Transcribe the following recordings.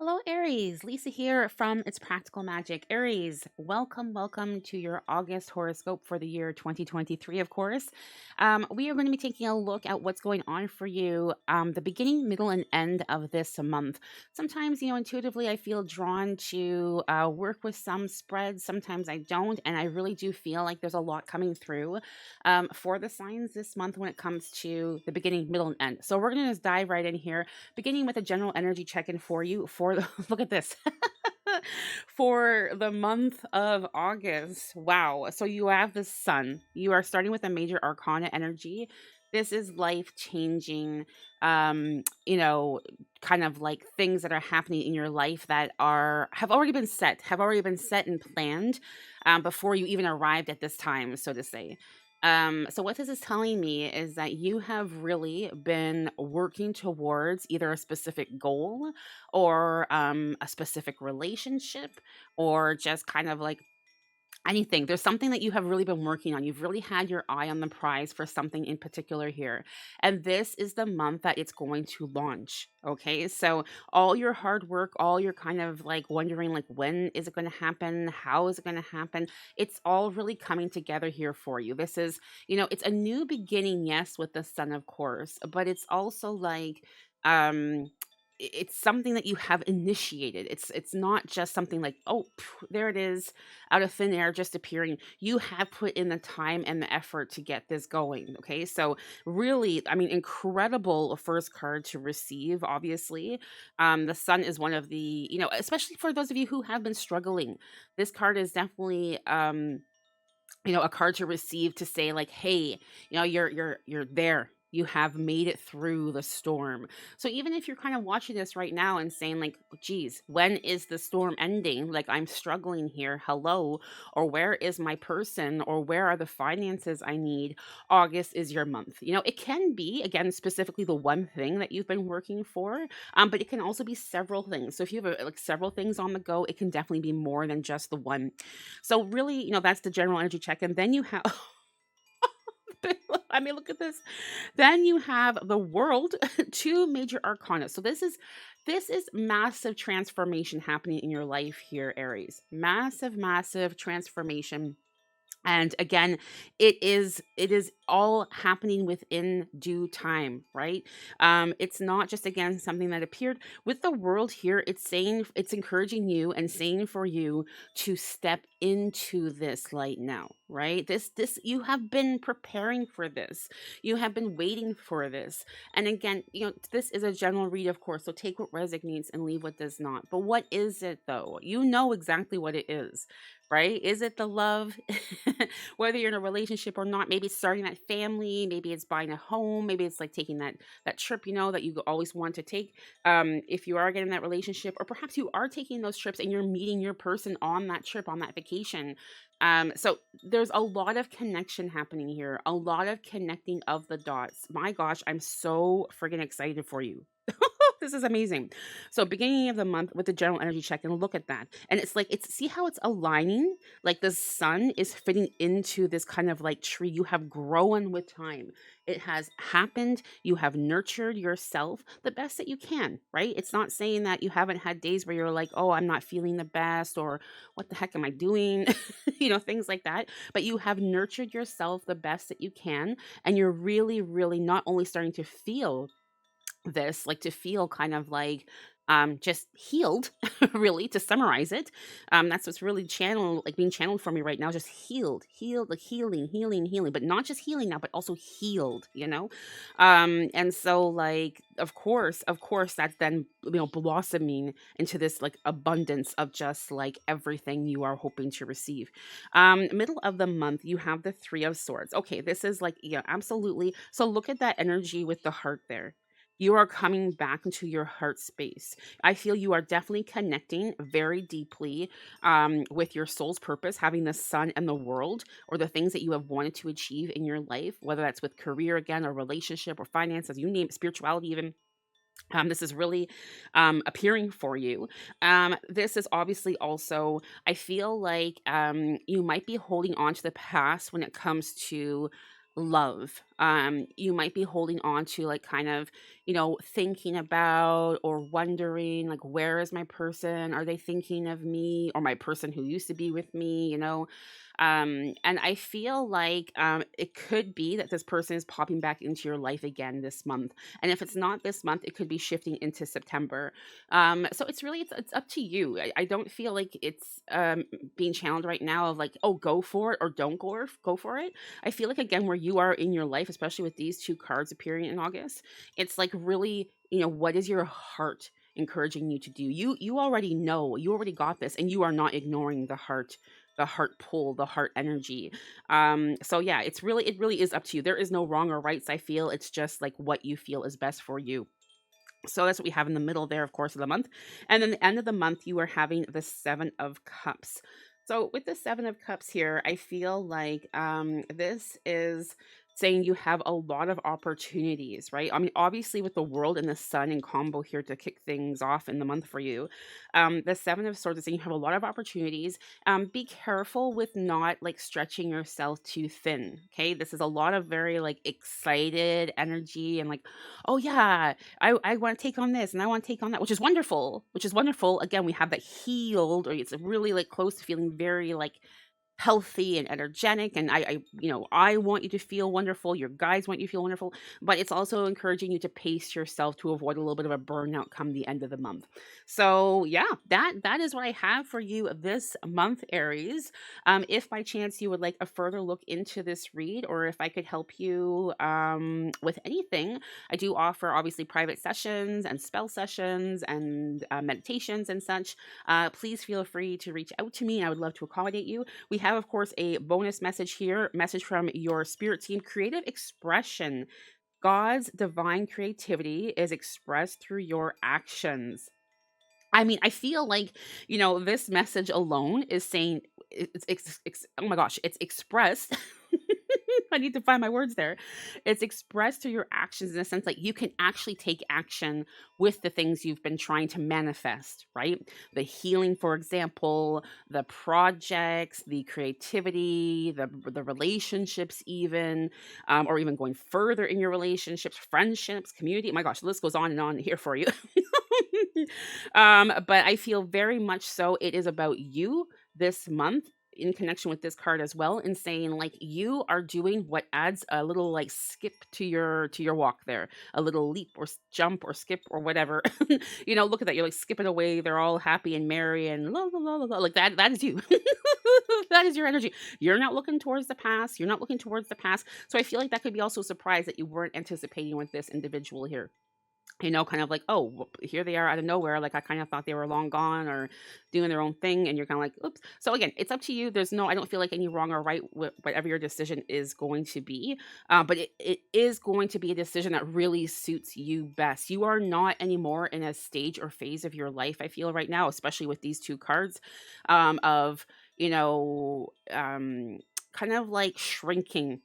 Hello, Aries. Lisa here from It's Practical Magic. Aries, welcome to your August horoscope for the year 2023, of course. We are going to be taking a look at what's going on for you, the beginning, middle, and end of this month. Sometimes, intuitively, I feel drawn to work with some spreads. Sometimes I don't. And I really do feel like there's a lot coming through for the signs this month when it comes to the beginning, middle, and end. So we're going to just dive right in here beginning with a general energy check-in for you for the look at this. For the month of August. Wow. So you have the sun. You are starting with a major arcana energy. This is life changing kind of like things that are happening in your life that are have already been set and planned before you even arrived at this time, so to say. So what this is telling me is that you have really been working towards either a specific goal or a specific relationship or just kind of like anything. There's something that you have really been working on. You've really had your eye on the prize for something in particular here. And this is the month that it's going to launch. Okay. So all your hard work, all your kind of like wondering, like, when is it going to happen? How is it going to happen? It's all really coming together here for you. This is, it's a new beginning, yes, with the sun, of course, but it's also like, um, it's something that you have initiated. It's not just something like, oh, there it is out of thin air just appearing. You have put in the time and the effort to get this going. Okay. So, really, I mean, incredible first card to receive, obviously. The sun is one of the, especially for those of you who have been struggling, this card is definitely, a card to receive to say like, hey, you're there. You have made it through the storm. So even if you're kind of watching this right now and saying like, geez, when is the storm ending? Like, I'm struggling here. Hello. Or where is my person? Or where are the finances I need? August is your month. It can be, again, specifically the one thing that you've been working for, but it can also be several things. So if you have like several things on the go, it can definitely be more than just the one. So really, that's the general energy check. And then you have I mean, look at this. Then you have the world, two major arcana. So this is massive transformation happening in your life here, Aries. Massive transformation. And again, it is all happening within due time, right? It's not just, again, something that appeared with the world here. It's encouraging you and saying for you to step into this light now, right? This you have been preparing for this. You have been waiting for this. And again, this is a general read, of course, so take what resonates and leave what does not. But what is it though? You know exactly what it is, right? Is it the love? Whether you're in a relationship or not, maybe it's starting that family, maybe it's buying a home, maybe it's like taking that trip, that you always want to take. If you are getting that relationship, or perhaps you are taking those trips and you're meeting your person on that trip, on that vacation. So there's a lot of connection happening here, a lot of connecting of the dots. My gosh, I'm so friggin' excited for you. This is amazing. So beginning of the month with the general energy check, and look at that. And it's like, see how it's aligning? Like the sun is fitting into this kind of like tree. You have grown with time. It has happened. You have nurtured yourself the best that you can, right? It's not saying that you haven't had days where you're like, oh, I'm not feeling the best, or what the heck am I doing? Things like that. But you have nurtured yourself the best that you can. And you're really, really not only starting to feel this, like to feel kind of like just healed, really, to summarize it. That's what's really being channeled for me right now, just healed, like healing, but not just healing now, but also healed, and so, like, of course that's then, blossoming into this like abundance of just like everything you are hoping to receive. Middle of the month, you have the Three of Swords. Okay, this is like, yeah, absolutely. So look at that energy with the heart there. You are coming back into your heart space. I feel you are definitely connecting very deeply with your soul's purpose, having the sun and the world, or the things that you have wanted to achieve in your life, whether that's with career, again, or relationship, or finances, you name it, spirituality, even. This is really appearing for you. This is obviously also, I feel like you might be holding on to the past when it comes to love. You might be holding on to like kind of, thinking about or wondering like, where is my person? Are they thinking of me or my person who used to be with me? And I feel like it could be that this person is popping back into your life again this month. And if it's not this month, it could be shifting into September. So it's up to you. I don't feel like it's being challenged right now of like, oh, go for it or don't go for it. I feel like again, where you are in your life, especially with these two cards appearing in August, it's like really, what is your heart encouraging you to do? You already know, you already got this, and you are not ignoring the heart pull, the heart energy. So yeah, it really is up to you. There is no wrong or rights. I feel it's just like what you feel is best for you. So that's what we have in the middle there, of course, of the month. And then the end of the month, you are having the Seven of Cups. So with the Seven of Cups here, I feel like this is saying you have a lot of opportunities, right? I mean, obviously with the world and the sun in combo here to kick things off in the month for you, the Seven of Swords is saying you have a lot of opportunities. Be careful with not like stretching yourself too thin. Okay, this is a lot of very like excited energy and like, oh yeah, I want to take on this and I want to take on that, which is wonderful, which is wonderful. Again, we have that healed, or it's really like close to feeling very like healthy and energetic, and I want you to feel wonderful, your guys want you to feel wonderful, but it's also encouraging you to pace yourself to avoid a little bit of a burnout come the end of the month. So yeah, that is what I have for you this month, Aries. If by chance you would like a further look into this read, or if I could help you with anything, I do offer obviously private sessions and spell sessions and meditations and such. Please feel free to reach out to me. I would love to accommodate you. We have, of course, a bonus message here, message from your spirit team. Creative expression. God's divine creativity is expressed through your actions. I mean, I feel like, this message alone is saying oh my gosh, it's expressed. I need to find my words there. It's expressed through your actions in a sense like you can actually take action with the things you've been trying to manifest, right? The healing, for example, the projects, the creativity, the relationships, even, or even going further in your relationships, friendships, community. Oh my gosh, the list goes on and on here for you. But I feel very much so it is about you this month in connection with this card as well, in saying like you are doing what adds a little like skip to your walk there, a little leap or jump or skip or whatever. Look at that, you're like skipping away, they're all happy and merry and la la la la, la. Like that is you. That is your energy. You're not looking towards the past, you're not looking towards the past. So I feel like that could be also a surprise that you weren't anticipating with this individual here. Kind of like, oh, here they are out of nowhere. Like I kind of thought they were long gone or doing their own thing, and you're kind of like, oops. So again, it's up to you. I don't feel like any wrong or right whatever your decision is going to be, but it is going to be a decision that really suits you best. You are not anymore in a stage or phase of your life, I feel right now, especially with these two cards, of you know, um, kind of like shrinking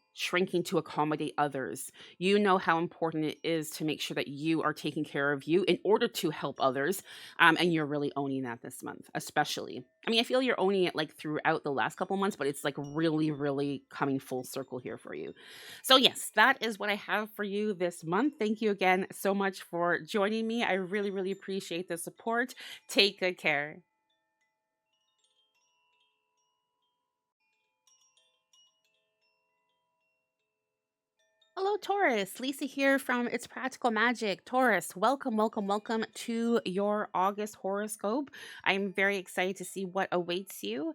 to accommodate others. You know how important it is to make sure that you are taking care of you in order to help others. And you're really owning that this month, especially. I mean, I feel you're owning it like throughout the last couple months, but it's like really, really coming full circle here for you. So, yes, that is what I have for you this month. Thank you again so much for joining me. I really, really appreciate the support. Take good care. Hello, Taurus. Lisa here from It's Practical Magic. Taurus, welcome, welcome, welcome to your August horoscope. I'm very excited to see what awaits you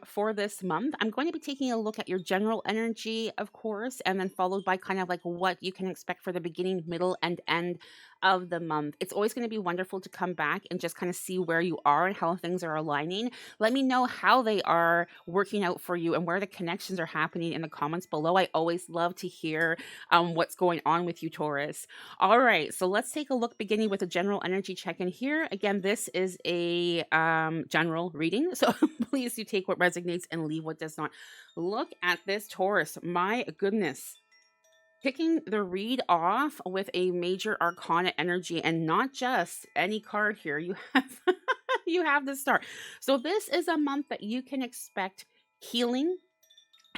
for this month. I'm going to be taking a look at your general energy, of course, and then followed by kind of like what you can expect for the beginning, middle, and end of the month. It's always going to be wonderful to come back and just kind of see where you are and how things are aligning. Let me know how they are working out for you and where the connections are happening in the comments below. I always love to hear what's going on with you, Taurus. All right, so let's take a look, beginning with a general energy check-in here. Again, this is a general reading, so please do take what resonates and leave what does not. Look at this, Taurus. My goodness. Kicking the read off with a major arcana energy, and not just any card here. You have you have the star. So this is a month that you can expect healing,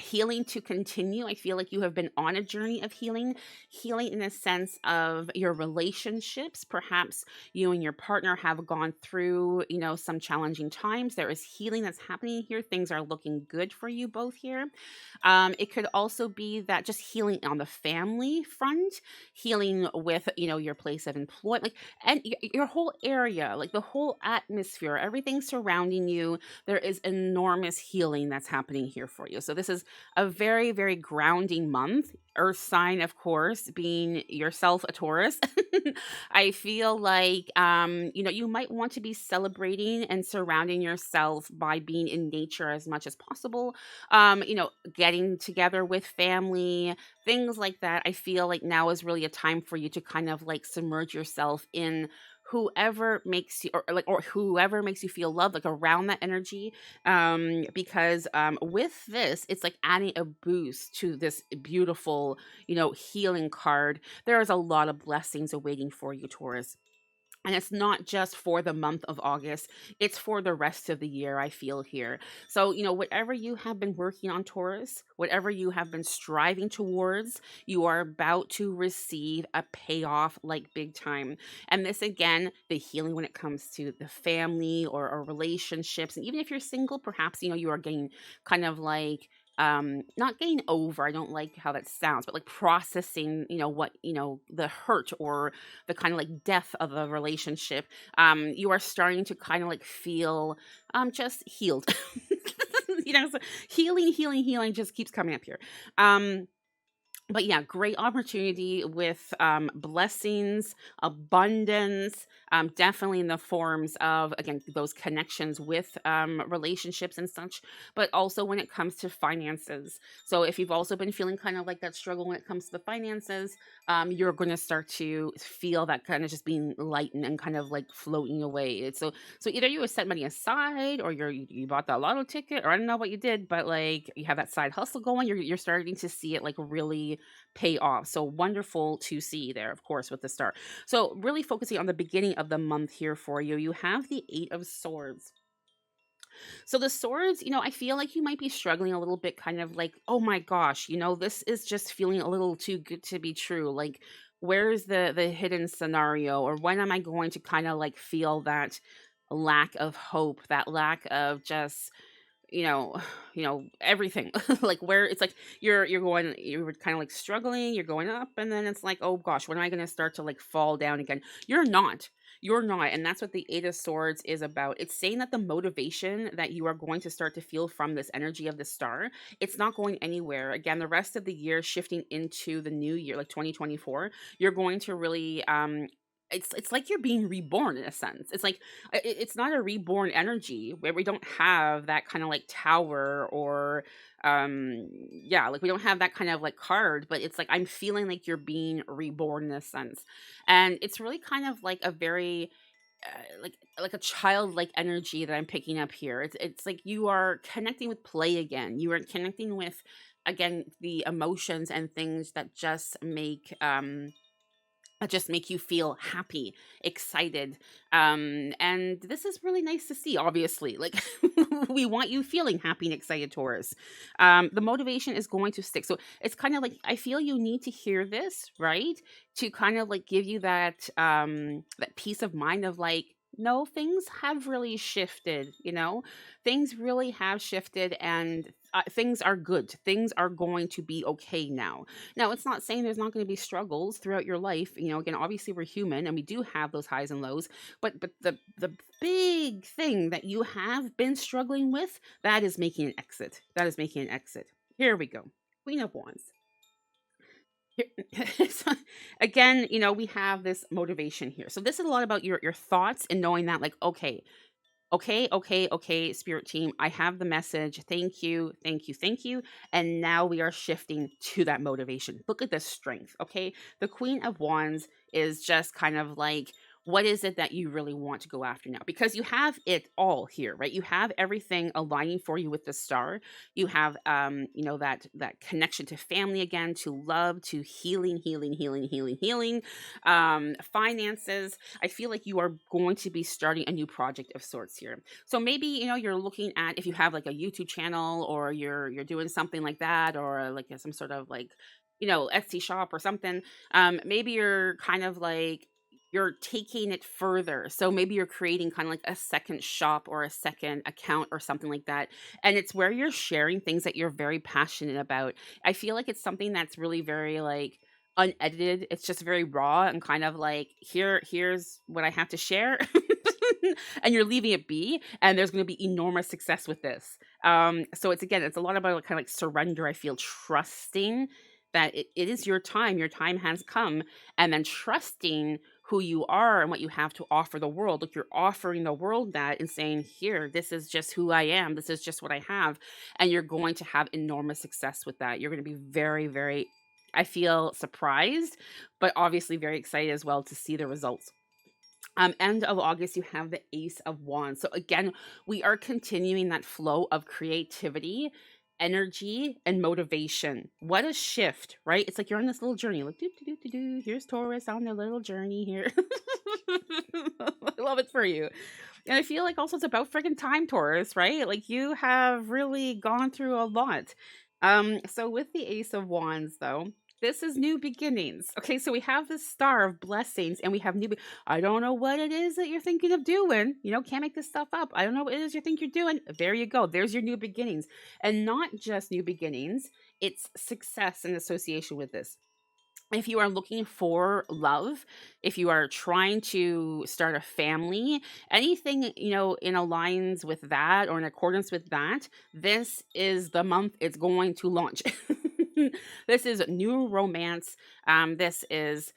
healing to continue. I feel like you have been on a journey of healing in a sense of your relationships. Perhaps you and your partner have gone through, some challenging times. There is healing that's happening here. Things are looking good for you both here. It could also be that just healing on the family front, healing with, your place of employment, like, and your whole area, like the whole atmosphere, everything surrounding you. There is enormous healing that's happening here for you. So this is a very, very grounding month. Earth sign, of course, being yourself a Taurus. I feel like, you might want to be celebrating and surrounding yourself by being in nature as much as possible. Getting together with family, things like that. I feel like now is really a time for you to kind of like submerge yourself in whoever makes you, or whoever makes you feel loved, like around that energy. Because with this, it's like adding a boost to this beautiful, healing card. There is a lot of blessings awaiting for you, Taurus. And it's not just for the month of August, it's for the rest of the year, I feel here. So, whatever you have been working on, Taurus, whatever you have been striving towards, you are about to receive a payoff like big time. And this, again, the healing when it comes to the family or relationships. And even if you're single, perhaps, you are getting kind of like, not getting over, I don't like how that sounds, but like processing, what, the hurt or the kind of like death of a relationship. You are starting to kind of like feel just healed. So healing just keeps coming up here. But yeah, great opportunity with blessings, abundance, definitely in the forms of, again, those connections with relationships and such, but also when it comes to finances. So if you've also been feeling kind of like that struggle when it comes to the finances, you're going to start to feel that kind of just being lightened and kind of like floating away. So either you have set money aside, or you bought that lotto ticket, or I don't know what you did, but like you have that side hustle going. You're starting to see it like really pay off. So wonderful to see there, of course, with the star. So really focusing on the beginning of the month here for you, you have the Eight of Swords. So the swords, I feel like you might be struggling a little bit, kind of like, oh my gosh, this is just feeling a little too good to be true. Like, where's the hidden scenario, or when am I going to kind of like feel that lack of hope, that lack of just you know everything. Like, where it's like you're kind of like struggling, you're going up, and then it's like, oh gosh, when am I going to start to like fall down again? You're not, and that's what the Eight of Swords is about. It's saying that the motivation that you are going to start to feel from this energy of the star, it's not going anywhere. Again, the rest of the year, shifting into the new year, like 2024, you're going to really it's like you're being reborn in a sense. It's like it's not a reborn energy where we don't have that kind of like tower, or yeah, like we don't have that kind of like card, but it's like I'm feeling like you're being reborn in a sense. And it's really kind of like a very like a childlike energy that I'm picking up here. It's like you are connecting with play again. You are connecting with, again, the emotions and things that just make you feel happy, excited. And this is really nice to see, obviously. Like, we want you feeling happy and excited, Taurus. The motivation is going to stick. So it's kind of like, I feel you need to hear this, right? To kind of like give you that peace of mind of like, no, things have really shifted, things really have shifted, and things are good. Things are going to be okay now. Now, it's not saying there's not going to be struggles throughout your life. Again, obviously we're human and we do have those highs and lows, but the big thing that you have been struggling with, that is making an exit. That is making an exit. Here we go. Queen of Wands. So, again, we have this motivation here. So this is a lot about your thoughts and knowing that, like, okay, spirit team, I have the message. Thank you, thank you, thank you. And now we are shifting to that motivation. Look at the strength, okay? The Queen of Wands is just kind of like what is it that you really want to go after now? Because you have it all here, right? You have everything aligning for you with the star. You have that connection to family again, to love, to healing, healing, finances. I feel like you are going to be starting a new project of sorts here. So maybe, you're looking at, if you have like a YouTube channel, or you're doing something like that, or like some sort of like, Etsy shop or something. Maybe you're kind of like, you're taking it further. So maybe you're creating kind of like a second shop or a second account or something like that. And it's where you're sharing things that you're very passionate about. I feel like it's something that's really very like unedited. It's just very raw and kind of like, here's what I have to share. And you're leaving it be, and there's going to be enormous success with this. So it's a lot about kind of like surrender. I feel trusting that it is your time has come, and then trusting who you are and what you have to offer the world. Like, you're offering the world that and saying, here, this is just who I am. This is just what I have. And you're going to have enormous success with that. You're going to be very, very, I feel, surprised, but obviously very excited as well to see the results. End of August, you have the Ace of Wands. So again, we are continuing that flow of creativity, energy, and motivation. What a shift, right? It's like you're on this little journey. Like, here's Taurus on their little journey here. I love it for you. And I feel like also it's about friggin' time, Taurus, right? Like, you have really gone through a lot. So with the Ace of Wands, though, this is new beginnings. Okay, so we have this star of blessings, and we have I don't know what it is that you're thinking of doing. Can't make this stuff up. I don't know what it is you think you're doing. There you go. There's your new beginnings. And not just new beginnings, it's success in association with this. If you are looking for love, if you are trying to start a family, anything, in alliance with that or in accordance with that, this is the month it's going to launch. This is new romance. This is,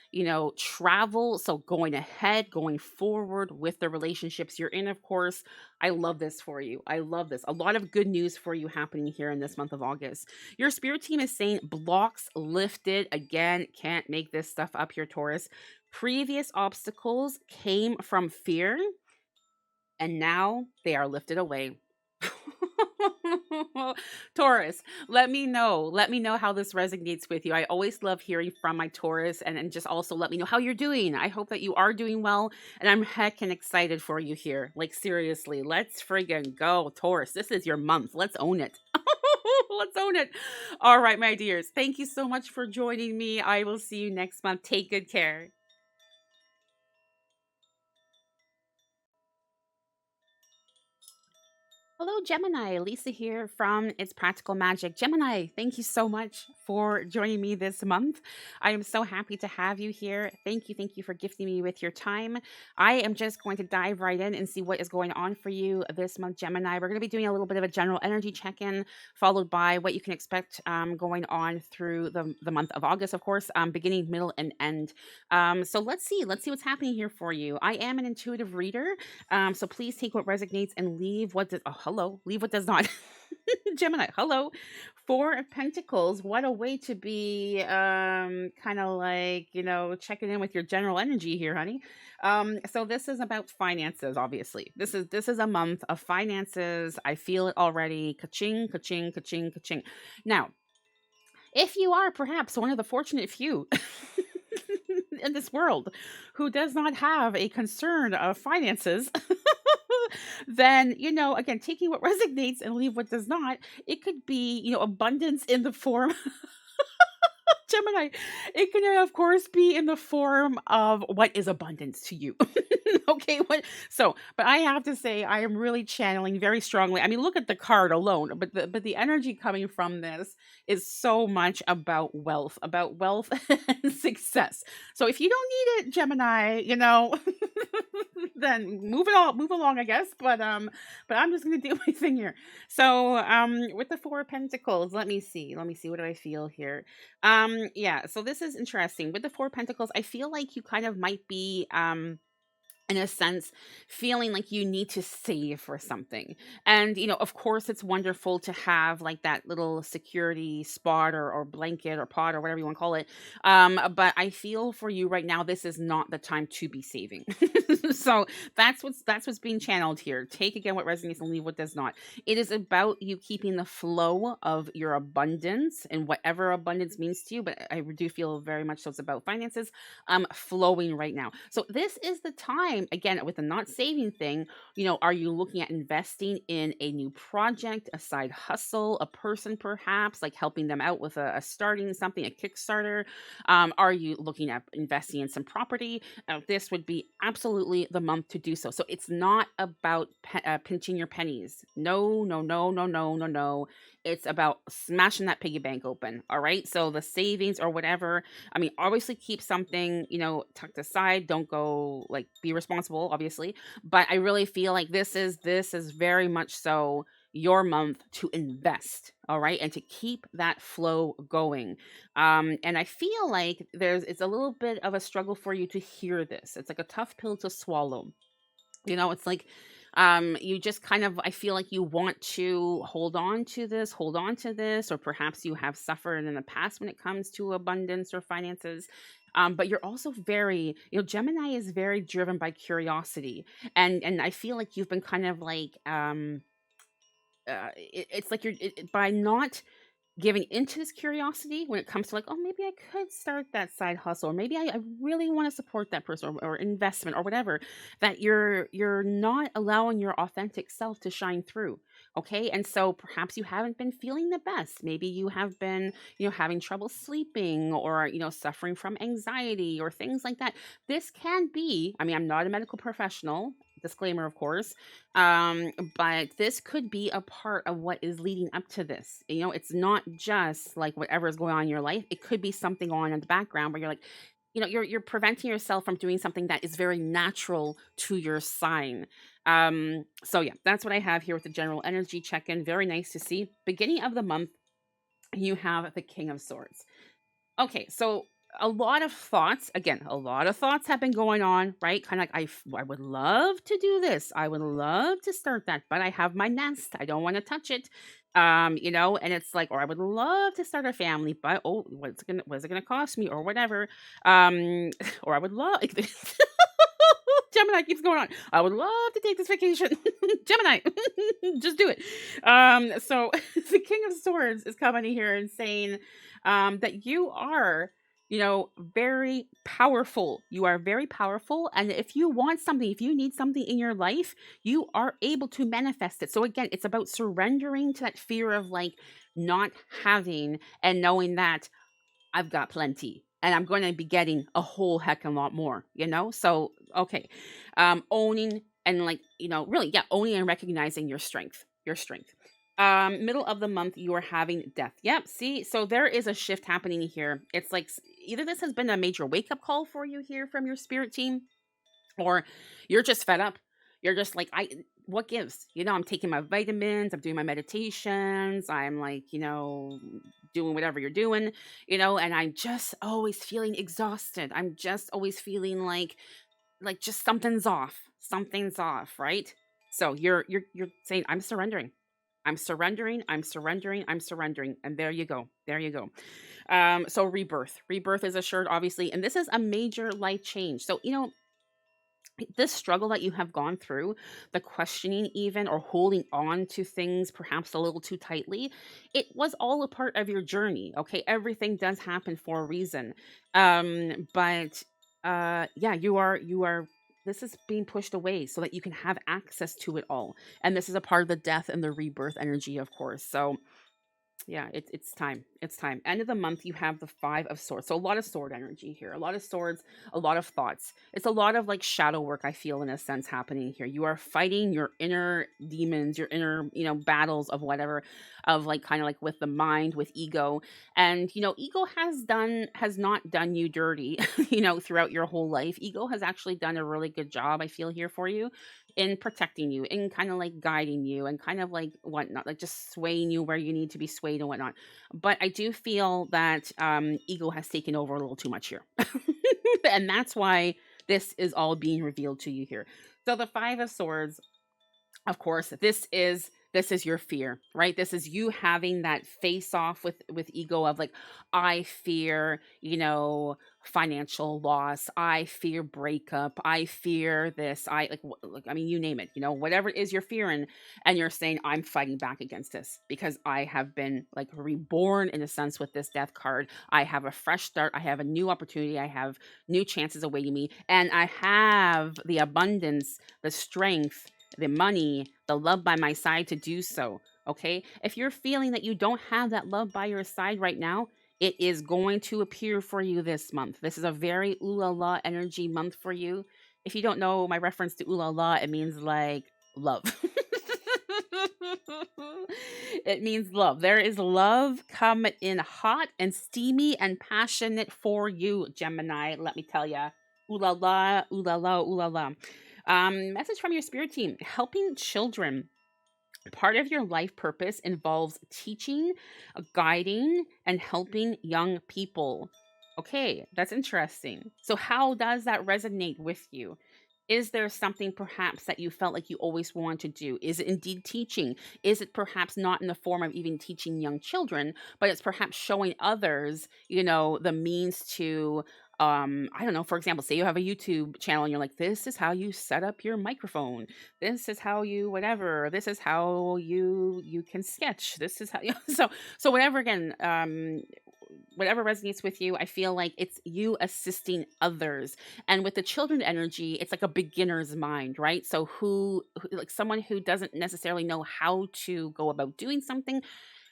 travel. So going ahead, going forward with the relationships you're in, of course. I love this for you. I love this. A lot of good news for you happening here in this month of August. Your spirit team is saying blocks lifted. Again, can't make this stuff up here, Taurus. Previous obstacles came from fear, and now they are lifted away. Taurus, let me know. Let me know how this resonates with you. I always love hearing from my Taurus, and just also let me know how you're doing. I hope that you are doing well, and I'm heckin' excited for you here. Like, seriously, let's friggin' go, Taurus. This is your month. Let's own it. Let's own it. All right, my dears. Thank you so much for joining me. I will see you next month. Take good care. Hello, Gemini. Lisa here from It's Practical Magic. Gemini, thank you so much for joining me this month. I am so happy to have you here. Thank you for gifting me with your time. I am just going to dive right in and see what is going on for you this month, Gemini. We're going to be doing a little bit of a general energy check-in, followed by what you can expect going on through the month of August, of course, beginning, middle, and end. So let's see what's happening here for you. I am an intuitive reader. So please take what resonates and leave what does. Oh, hello. Leave what does not. Gemini. Hello. Four of Pentacles. What a way to be kind of like, checking in with your general energy here, honey. So this is about finances, obviously. This is a month of finances. I feel it already. Ka-ching, ka-ching, ka-ching, ka-ching. Now, if you are perhaps one of the fortunate few in this world who does not have a concern of finances, then, again, taking what resonates and leave what does not, it could be, abundance in the form. Gemini, it can, of course, be in the form of what is abundance to you. Okay, but I have to say, I am really channeling very strongly. I mean, look at the card alone, but the energy coming from this is so much about wealth, and success. So if you don't need it, Gemini, then move along, I guess. But I'm just gonna do my thing here. So with the Four of Pentacles, let me see. What do I feel here? Yeah. So this is interesting with the Four of Pentacles. I feel like you kind of might be in a sense, feeling like you need to save for something. And, of course, it's wonderful to have like that little security spot or blanket or pot or whatever you want to call it. But I feel for you right now, this is not the time to be saving. So that's what's being channeled here. Take again what resonates and leave what does not. It is about you keeping the flow of your abundance and whatever abundance means to you. But I do feel very much so it's about finances flowing right now. So this is the time, again, with the not saving thing, are you looking at investing in a new project, a side hustle, a person perhaps, like helping them out with a starting something, a Kickstarter? Are you looking at investing in some property? This would be absolutely the month to do so. So it's not about pinching your pennies. No, no, no, no, no, no, no. It's about smashing that piggy bank open. All right. So the savings or whatever, I mean, obviously keep something, tucked aside. Don't go like be responsible, obviously. But I really feel like this is very much so your month to invest, all right, and to keep that flow going. And I feel like it's a little bit of a struggle for you to hear this. It's like a tough pill to swallow. It's like you just kind of, I feel like you want to hold on to this, or perhaps you have suffered in the past when it comes to abundance or finances. But you're also very, Gemini is very driven by curiosity, and I feel like you've been kind of like it's like by not giving into this curiosity when it comes to like, oh, maybe I could start that side hustle, or maybe I really want to support that person, or investment or whatever, that you're not allowing your authentic self to shine through. Okay. And so perhaps you haven't been feeling the best. Maybe you have been, having trouble sleeping, or, suffering from anxiety or things like that. This can be, I mean, I'm not a medical professional, disclaimer, of course, um, but this could be a part of what is leading up to this. It's not just like whatever is going on in your life. It could be something on in the background where you're like, you're preventing yourself from doing something that is very natural to your sign. So yeah, that's what I have here with the general energy check-in. Very nice to see. Beginning of the month, you have the King of Swords. Okay, so a lot of thoughts have been going on, right? Kind of like, I would love to do this. I would love to start that, but I have my nest. I don't want to touch it. And it's like, or I would love to start a family, but oh, what's it gonna cost me, or whatever. Or I would love Gemini keeps going on. I would love to take this vacation. Gemini, just do it. So the King of Swords is coming in here and saying that you are, very powerful. You are very powerful. And if you want something, if you need something in your life, you are able to manifest it. So again, it's about surrendering to that fear of like not having, and knowing that I've got plenty and I'm going to be getting a whole heck of a lot more. So, okay. Owning and like, really, yeah, owning and recognizing your strength. Middle of the month, you are having death. Yep. See, so there is a shift happening here. It's like either this has been a major wake up call for you here from your spirit team, or you're just fed up. You're just like, what gives? I'm taking my vitamins, I'm doing my meditations, I'm like, doing whatever you're doing, and I'm just always feeling exhausted. I'm just always feeling like just something's off, right? So you're saying, I'm surrendering. I'm surrendering, I'm surrendering, I'm surrendering. And there you go. There you go. So rebirth. Rebirth is assured, obviously. And this is a major life change. So, this struggle that you have gone through, the questioning even, or holding on to things perhaps a little too tightly, it was all a part of your journey. Okay. Everything does happen for a reason. But yeah, you are this is being pushed away so that you can have access to it all. And this is a part of the death and the rebirth energy, of course. So yeah, it's time. It's time. End of the month, you have the Five of Swords. So a lot of sword energy here, a lot of swords, a lot of thoughts. It's a lot of like shadow work, I feel, in a sense, happening here. You are fighting your inner demons, your inner, battles of whatever, of like kind of like with the mind, with ego. And ego has not done you dirty, throughout your whole life. Ego has actually done a really good job, I feel, here for you, in protecting you, in kind of like guiding you, and kind of like whatnot, like just swaying you where you need to be swayed and whatnot. But I do feel that ego has taken over a little too much here. And that's why this is all being revealed to you here. So the Five of Swords, of course, this is your fear, right? This is you having that face off with ego of like, I fear, financial loss, I fear breakup, I fear this, I like, I mean, you name it, whatever it is you're fearing, and you're saying, I'm fighting back against this because I have been like reborn in a sense with this death card. I have a fresh start, I have a new opportunity, I have new chances awaiting me, and I have the abundance, the strength, the money, the love by my side to do so. Okay. If you're feeling that you don't have that love by your side right now, it is going to appear for you this month. This is a very ooh la la energy month for you. If you don't know my reference to ooh la la, it means like love. It means love. There is love coming in hot and steamy and passionate for you, Gemini. Let me tell you. Ooh la la, ooh la la, ooh la la. Message from your spirit team: helping children. Part of your life purpose involves teaching, guiding, and helping young people. Okay, that's interesting. So, how does that resonate with you? Is there something perhaps that you felt like you always wanted to do? Is it indeed teaching? Is it perhaps not in the form of even teaching young children, but it's perhaps showing others, the means to I don't know, for example, say you have a YouTube channel and you're like, this is how you set up your microphone. This is how you whatever. This is how you can sketch. This is how you so whatever again, whatever resonates with you, I feel like it's you assisting others. And with the children energy, it's like a beginner's mind, right? So like someone who doesn't necessarily know how to go about doing something,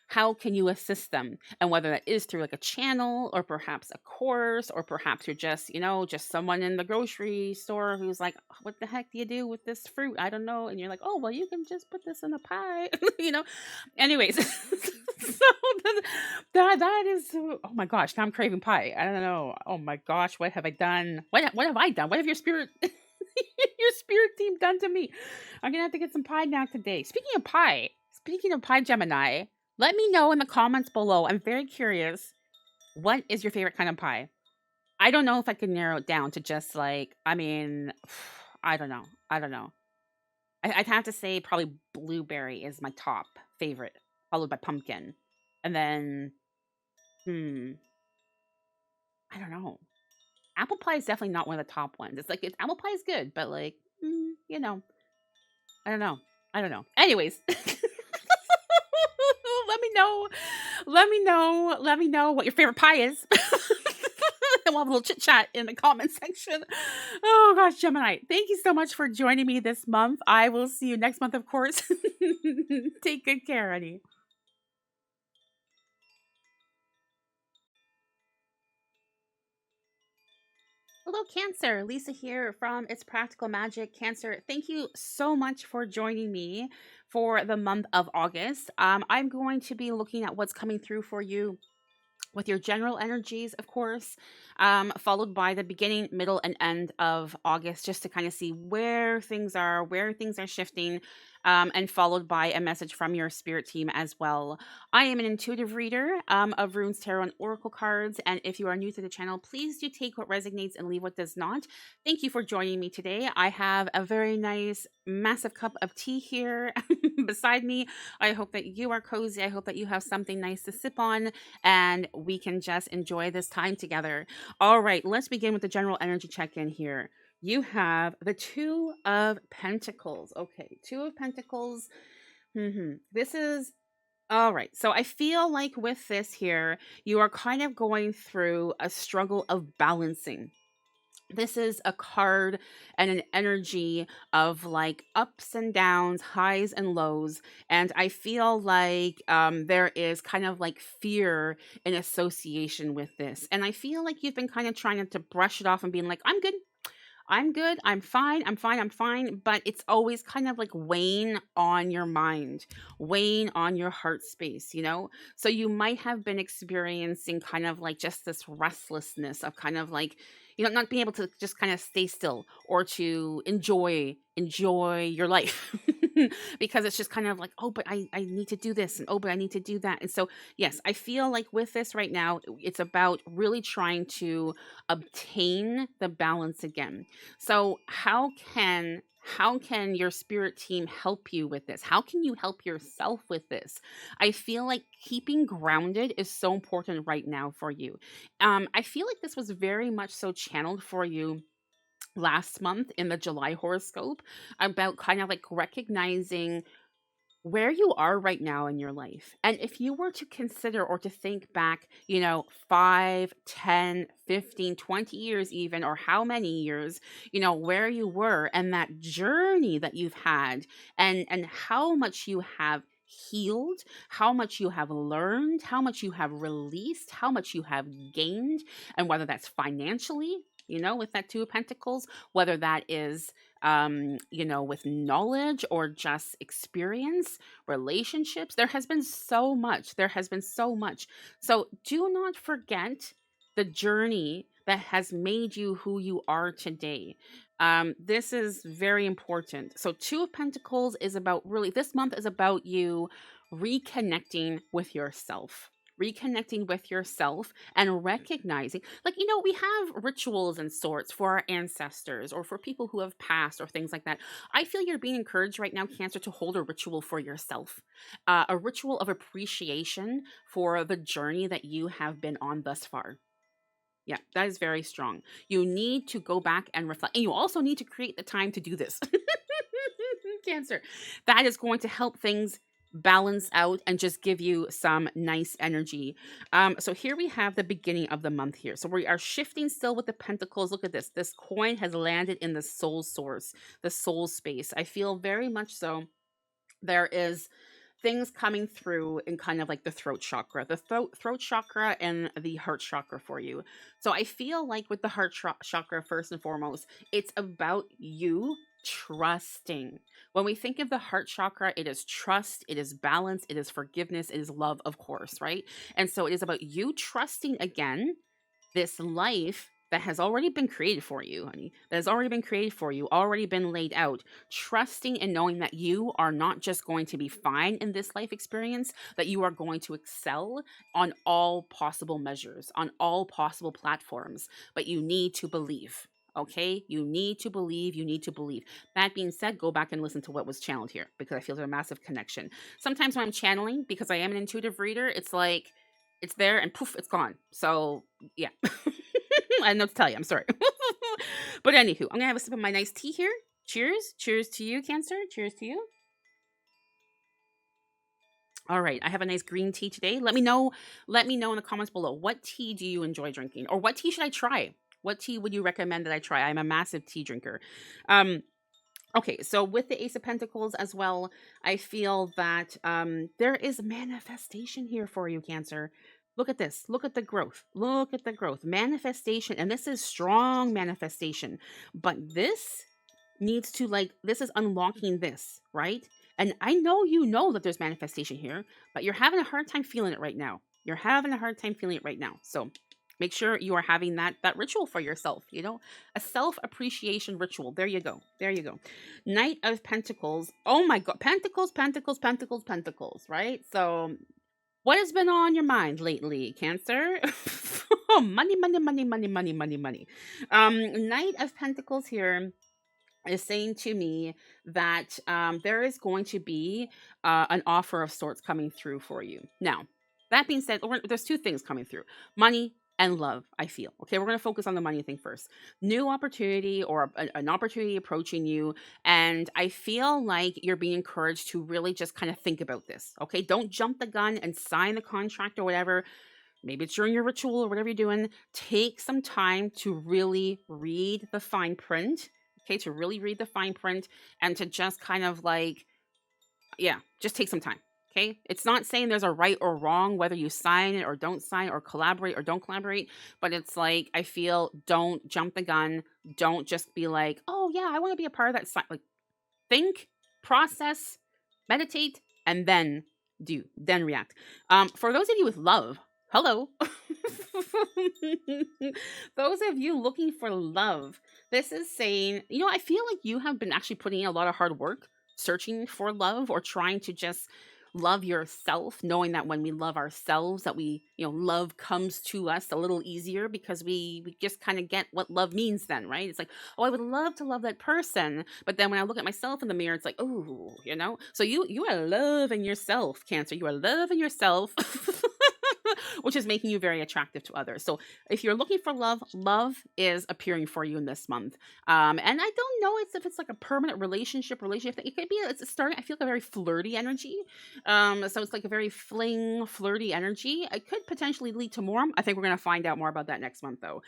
how can you assist them? And whether that is through like a channel or perhaps a course, or perhaps you're just, just someone in the grocery store who's like, what the heck do you do with this fruit? I don't know. And you're like, oh, well, you can just put this in a pie, Anyways, so that is, oh my gosh, now I'm craving pie. I don't know. Oh my gosh, what have I done? What have I done? What have your spirit your spirit team done to me? I'm gonna have to get some pie now today. Speaking of pie, Gemini, let me know in the comments below. I'm very curious. What is your favorite kind of pie? I don't know if I can narrow it down to just like, I mean, I don't know. I'd have to say probably blueberry is my top favorite, followed by pumpkin. And then, I don't know. Apple pie is definitely not one of the top ones. It's like, apple pie is good, but like, I don't know. Anyways, let me know. Let me know what your favorite pie is. And we'll have a little chit chat in the comment section. Oh gosh, Gemini, thank you so much for joining me this month. I will see you next month, of course. Take good care, honey. Hello, Cancer. Lisa here from It's Practical Magic. Cancer, thank you so much for joining me for the month of August. I'm going to be looking at what's coming through for you with your general energies, of course, followed by the beginning, middle, and end of August, just to kind of see where things are shifting, and followed by a message from your spirit team as well. I am an intuitive reader of runes, tarot, and oracle cards, and if you are new to the channel, please do take what resonates and leave what does not. Thank you for joining me today. I have a very nice, massive cup of tea here beside me. I hope that you are cozy. I hope that you have something nice to sip on, and we can just enjoy this time together. All right, let's begin with the general energy check-in here. You have the Two of Pentacles. Okay, Two of Pentacles. This is all right. So I feel like with this here, you are kind of going through a struggle of balancing. This is a card and an energy of like ups and downs, highs and lows. And I feel like there is kind of like fear in association with this. And I feel like you've been kind of trying to brush it off and being like, I'm good. I'm fine. But it's always kind of like weighing on your mind, weighing on your heart space, So you might have been experiencing kind of like just this restlessness of kind of like, not being able to just kind of stay still or to enjoy your life. because it's just kind of like, oh, but I need to do this, and oh, but I need to do that. And so, yes, I feel like with this right now, it's about really trying to obtain the balance again. So how can your spirit team help you with this? How can you help yourself with this? I feel like keeping grounded is so important right now for you. I feel like this was very much so channeled for you last month in the July horoscope, about kind of like recognizing where you are right now in your life. And if you were to consider or to think back, 5, 10, 15, 20 years even, or how many years, where you were and that journey that you've had, and how much you have healed, how much you have learned, how much you have released, how much you have gained, and whether that's financially, with that Two of Pentacles, whether that is with knowledge or just experience, relationships. There has been so much. There has been so much. So do not forget the journey that has made you who you are today. This is very important. So, Two of Pentacles is about, really, this month is about you reconnecting with yourself. Reconnecting with yourself and recognizing, like, we have rituals and sorts for our ancestors or for people who have passed or things like that. I feel you're being encouraged right now, Cancer, to hold a ritual for yourself, a ritual of appreciation for the journey that you have been on thus far. Yeah, that is very strong. You need to go back and reflect, and you also need to create the time to do this. Cancer. That is going to help things balance out and just give you some nice energy. So here we have the beginning of the month here. So we are shifting still with the Pentacles. Look at this. This coin has landed in the soul source, the soul space. I feel very much so there is things coming through in kind of like the throat chakra, the throat chakra and the heart chakra for you. So I feel like with the heart chakra, first and foremost, it's about you trusting. When we think of the heart chakra, it is trust, it is balance, it is forgiveness, it is love, of course, right? And so it is about you trusting again this life that has already been created for you, honey, that has already been created for you, already been laid out, trusting and knowing that you are not just going to be fine in this life experience, that you are going to excel on all possible measures, on all possible platforms, but you need to believe. Okay, you need to believe, you need to believe. That being said, go back and listen to what was channeled here, because I feel there's a massive connection. Sometimes when I'm channeling, because I am an intuitive reader, it's like it's there and poof, it's gone. So yeah. I don't know what to tell you. I'm sorry. But anywho, I'm gonna have a sip of my nice tea here. Cheers. Cheers to you, Cancer. Cheers to you. All right, I have a nice green tea today. Let me know in the comments below, what tea do you enjoy drinking, or what tea should I try? What tea would you recommend that I try? I'm a massive tea drinker. Okay, so with the Ace of Pentacles as well, I feel that there is manifestation here for you, Cancer. Look at this. Look at the growth. Look at the growth. Manifestation. And this is strong manifestation. But this needs to, this is unlocking this, right? And I know that there's manifestation here, but you're having a hard time feeling it right now. You're having a hard time feeling it right now. So make sure you are having that ritual for yourself, a self-appreciation ritual. There you go. There you go. Knight of Pentacles. Oh my God. Pentacles, Pentacles, Pentacles, Pentacles, right? So what has been on your mind lately, Cancer? Oh, money, money, money, money, money, money, money. Knight of Pentacles here is saying to me that there is going to be an offer of sorts coming through for you. Now, that being said, there's two things coming through: money and love, I feel. Okay, we're going to focus on the money thing first. New opportunity, or an opportunity approaching you. And I feel like you're being encouraged to really just kind of think about this. Okay, don't jump the gun and sign the contract or whatever. Maybe it's during your ritual or whatever you're doing. Take some time to really read the fine print. Okay, to really read the fine print, and to just kind of just take some time. Okay, it's not saying there's a right or wrong whether you sign it or don't sign, or collaborate or don't collaborate, but it's like, I feel, don't jump the gun. Don't just be like, oh yeah, I want to be a part of that. Like, think, process, meditate, and then react. For those of you with love, hello. Those of you looking for love, this is saying, I feel like you have been actually putting in a lot of hard work searching for love or trying to just love yourself, knowing that when we love ourselves, that we, love comes to us a little easier because we just kind of get what love means then, right? It's like, oh, I would love to love that person, but then when I look at myself in the mirror, it's like, oh, so you are loving yourself, Cancer. You are loving yourself. Which is making you very attractive to others. So if you're looking for love, love is appearing for you in this month. And I don't know if it's like a permanent relationship. It could be, it's starting, I feel like a very flirty energy. So it's like a very flirty energy. It could potentially lead to more. I think we're going to find out more about that next month though.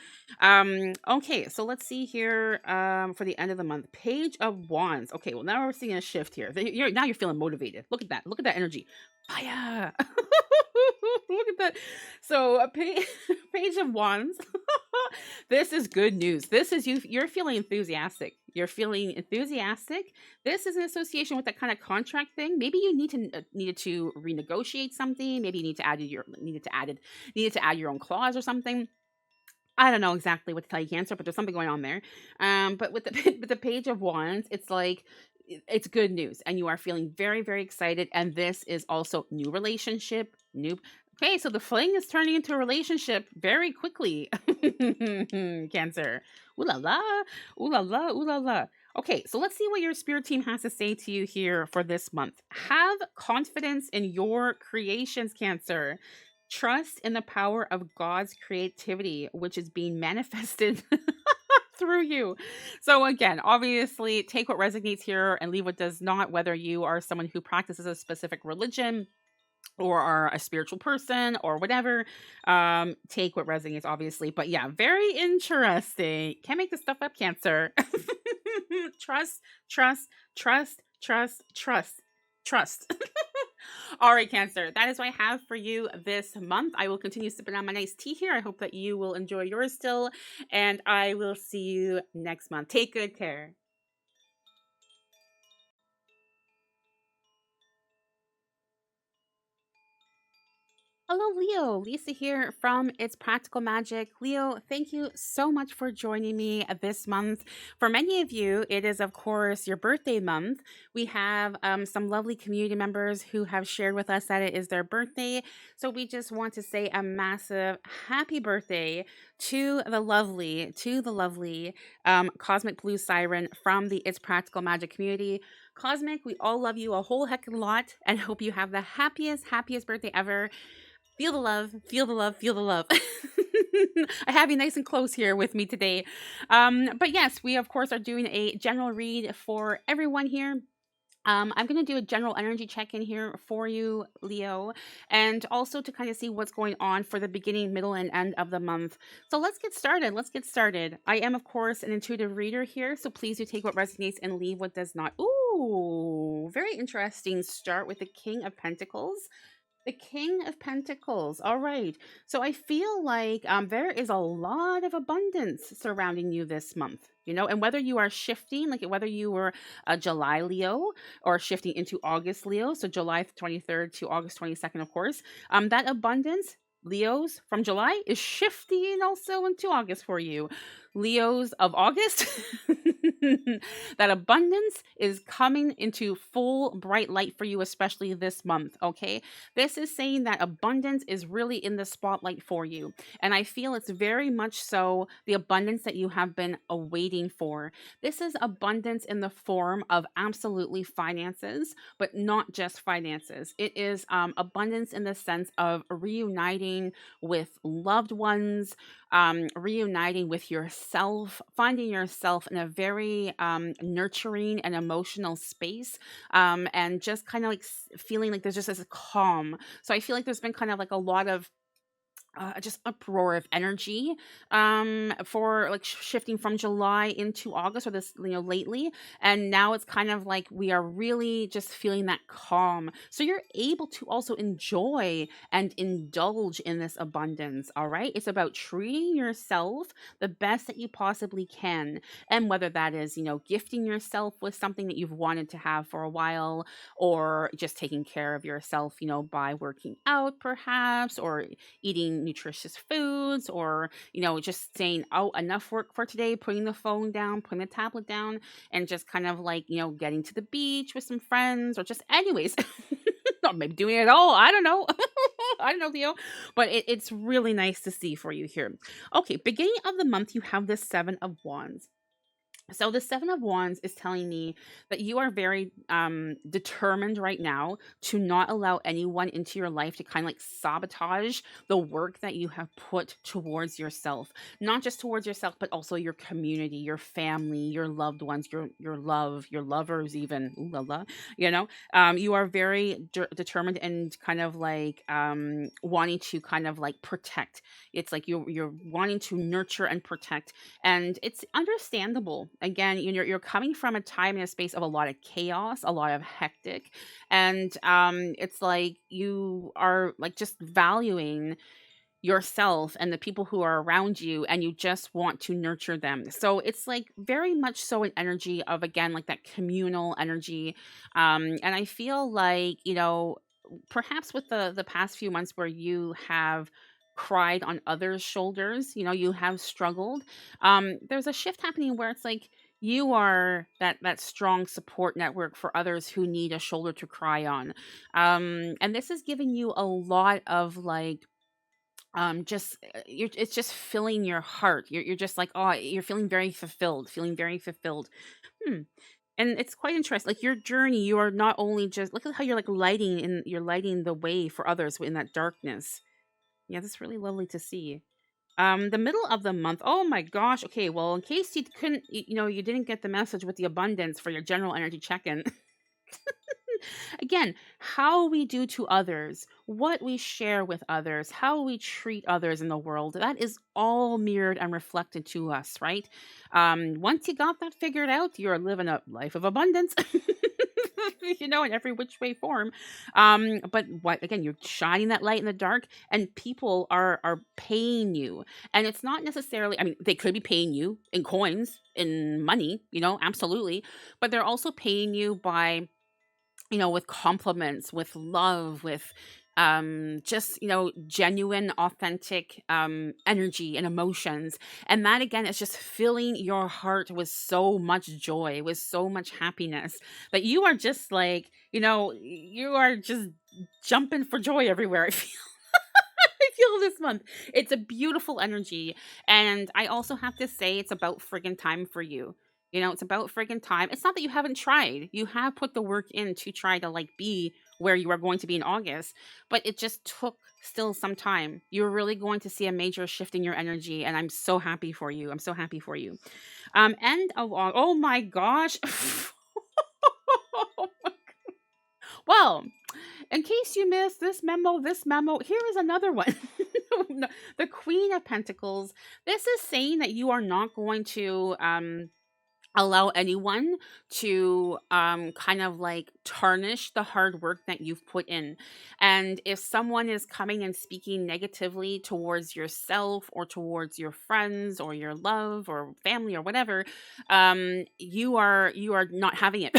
Okay, so let's see here for the end of the month. Page of Wands. Okay, well now we're seeing a shift here. Now you're feeling motivated. Look at that. Look at that energy. Fire. Look at that. So a page of Wands. This is good news. This is you're feeling enthusiastic. You're feeling enthusiastic. This is an association with that kind of contract thing. Maybe you needed to renegotiate something. Maybe you needed to add your own clause or something. I don't know exactly what to tell you, Cancer, but there's something going on there. But with the page of Wands, it's like it's good news, and you are feeling very, very excited. And this is also new relationship, new. Okay, so the fling is turning into a relationship very quickly, Cancer. Ooh la la, ooh la la, ooh la la. Okay, so let's see what your spirit team has to say to you here for this month. Have confidence in your creations, Cancer. Trust in the power of God's creativity, which is being manifested through you. So again, obviously, take what resonates here and leave what does not, whether you are someone who practices a specific religion or are a spiritual person or whatever. Take what resonates, obviously. But yeah, very interesting. Can't make this stuff up, Cancer. Trust, trust, trust, trust, trust, trust. All right, Cancer, that is what I have for you this month. I will continue sipping on my nice tea here. I hope that you will enjoy yours still, and I will see you next month. Take good care. Hello, Leo. Lisa here from It's Practical Magic. Leo, thank you so much for joining me this month. For many of you, it is, of course, your birthday month. We have some lovely community members who have shared with us that it is their birthday. So we just want to say a massive happy birthday to the lovely Cosmic Blue Siren from the It's Practical Magic community. Cosmic, we all love you a whole heck of a lot and hope you have the happiest birthday ever. Feel the love, feel the love, feel the love. I have you nice and close here with me today. But yes, we of course are doing a general read for everyone here. I'm going to do a general energy check in here for you, Leo, and also to kind of see what's going on for the beginning, middle, and end of the month. So let's get started. I am, of course, an intuitive reader here, so please do take what resonates and leave what does not. Ooh, very interesting start with the King of Pentacles. The King of Pentacles. All right. So I feel like there is a lot of abundance surrounding you this month, and whether you are shifting, like whether you were a July Leo or shifting into August Leo, so July 23rd to August 22nd, of course, that abundance, Leos from July, is shifting also into August for you. Leos of August, that abundance is coming into full bright light for you, especially this month. Okay. This is saying that abundance is really in the spotlight for you. And I feel it's very much so the abundance that you have been awaiting for. This is abundance in the form of absolutely finances, but not just finances. It is abundance in the sense of reuniting with loved ones, reuniting with yourself, finding yourself in a very nurturing and emotional space, and just kind of like feeling like there's just this calm. So I feel like there's been kind of like a lot of just uproar of energy for like shifting from July into August, or this, lately. And now it's kind of like we are really just feeling that calm. So you're able to also enjoy and indulge in this abundance. All right. It's about treating yourself the best that you possibly can. And whether that is, gifting yourself with something that you've wanted to have for a while, or just taking care of yourself, by working out perhaps, or eating, nutritious foods, or, just saying, oh, enough work for today, putting the phone down, putting the tablet down, and just kind of like, getting to the beach with some friends, or just anyways, or maybe doing it all. I don't know. I don't know, Leo, but it's really nice to see for you here. Okay, beginning of the month, you have the Seven of Wands. So the Seven of Wands is telling me that you are very determined right now to not allow anyone into your life to kind of like sabotage the work that you have put towards yourself. Not just towards yourself, but also your community, your family, your loved ones, your love, your lovers, even. Ooh la la, you are very determined and kind of like wanting to kind of like protect. It's like you're wanting to nurture and protect, and it's understandable. Again, you're coming from a time and a space of a lot of chaos, a lot of hectic, and it's like you are like just valuing yourself and the people who are around you, and you just want to nurture them. So it's like very much so an energy of, again, like that communal energy. And I feel like, perhaps with the past few months where you have cried on others' shoulders, you have struggled. There's a shift happening where it's like you are that strong support network for others who need a shoulder to cry on. And this is giving you a lot of like just it's just filling your heart. You're just like, oh, you're feeling very fulfilled. Hmm. And it's quite interesting. Like your journey, you are not only just, look at how you're like you're lighting the way for others in that darkness. Yeah, that's really lovely to see. The middle of the month. Oh my gosh. Okay, well, in case you couldn't, you didn't get the message with the abundance for your general energy check-in. Again, how we do to others, what we share with others, how we treat others in the world, that is all mirrored and reflected to us, right? Once you got that figured out, you're living a life of abundance. In every which way form. But what, again, you're shining that light in the dark, and people are paying you. And it's not necessarily, I mean, they could be paying you in coins, in money, absolutely, but they're also paying you by, with compliments, with love, with just, genuine, authentic energy and emotions. And that, again, is just filling your heart with so much joy, with so much happiness, that you are just like, you are just jumping for joy everywhere. I feel. I feel this month. It's a beautiful energy. And I also have to say, it's about friggin' time for you. It's about friggin' time. It's not that you haven't tried. You have put the work in to try to like be where you are going to be in August, but it just took still some time. You're really going to see a major shift in your energy, and I'm so happy for you. I'm so happy for you. End of oh my gosh. Well, in case you missed this memo, here is another one. The Queen of Pentacles. This is saying that you are not going to allow anyone to kind of like tarnish the hard work that you've put in. And if someone is coming and speaking negatively towards yourself or towards your friends or your love or family or whatever, you are not having it.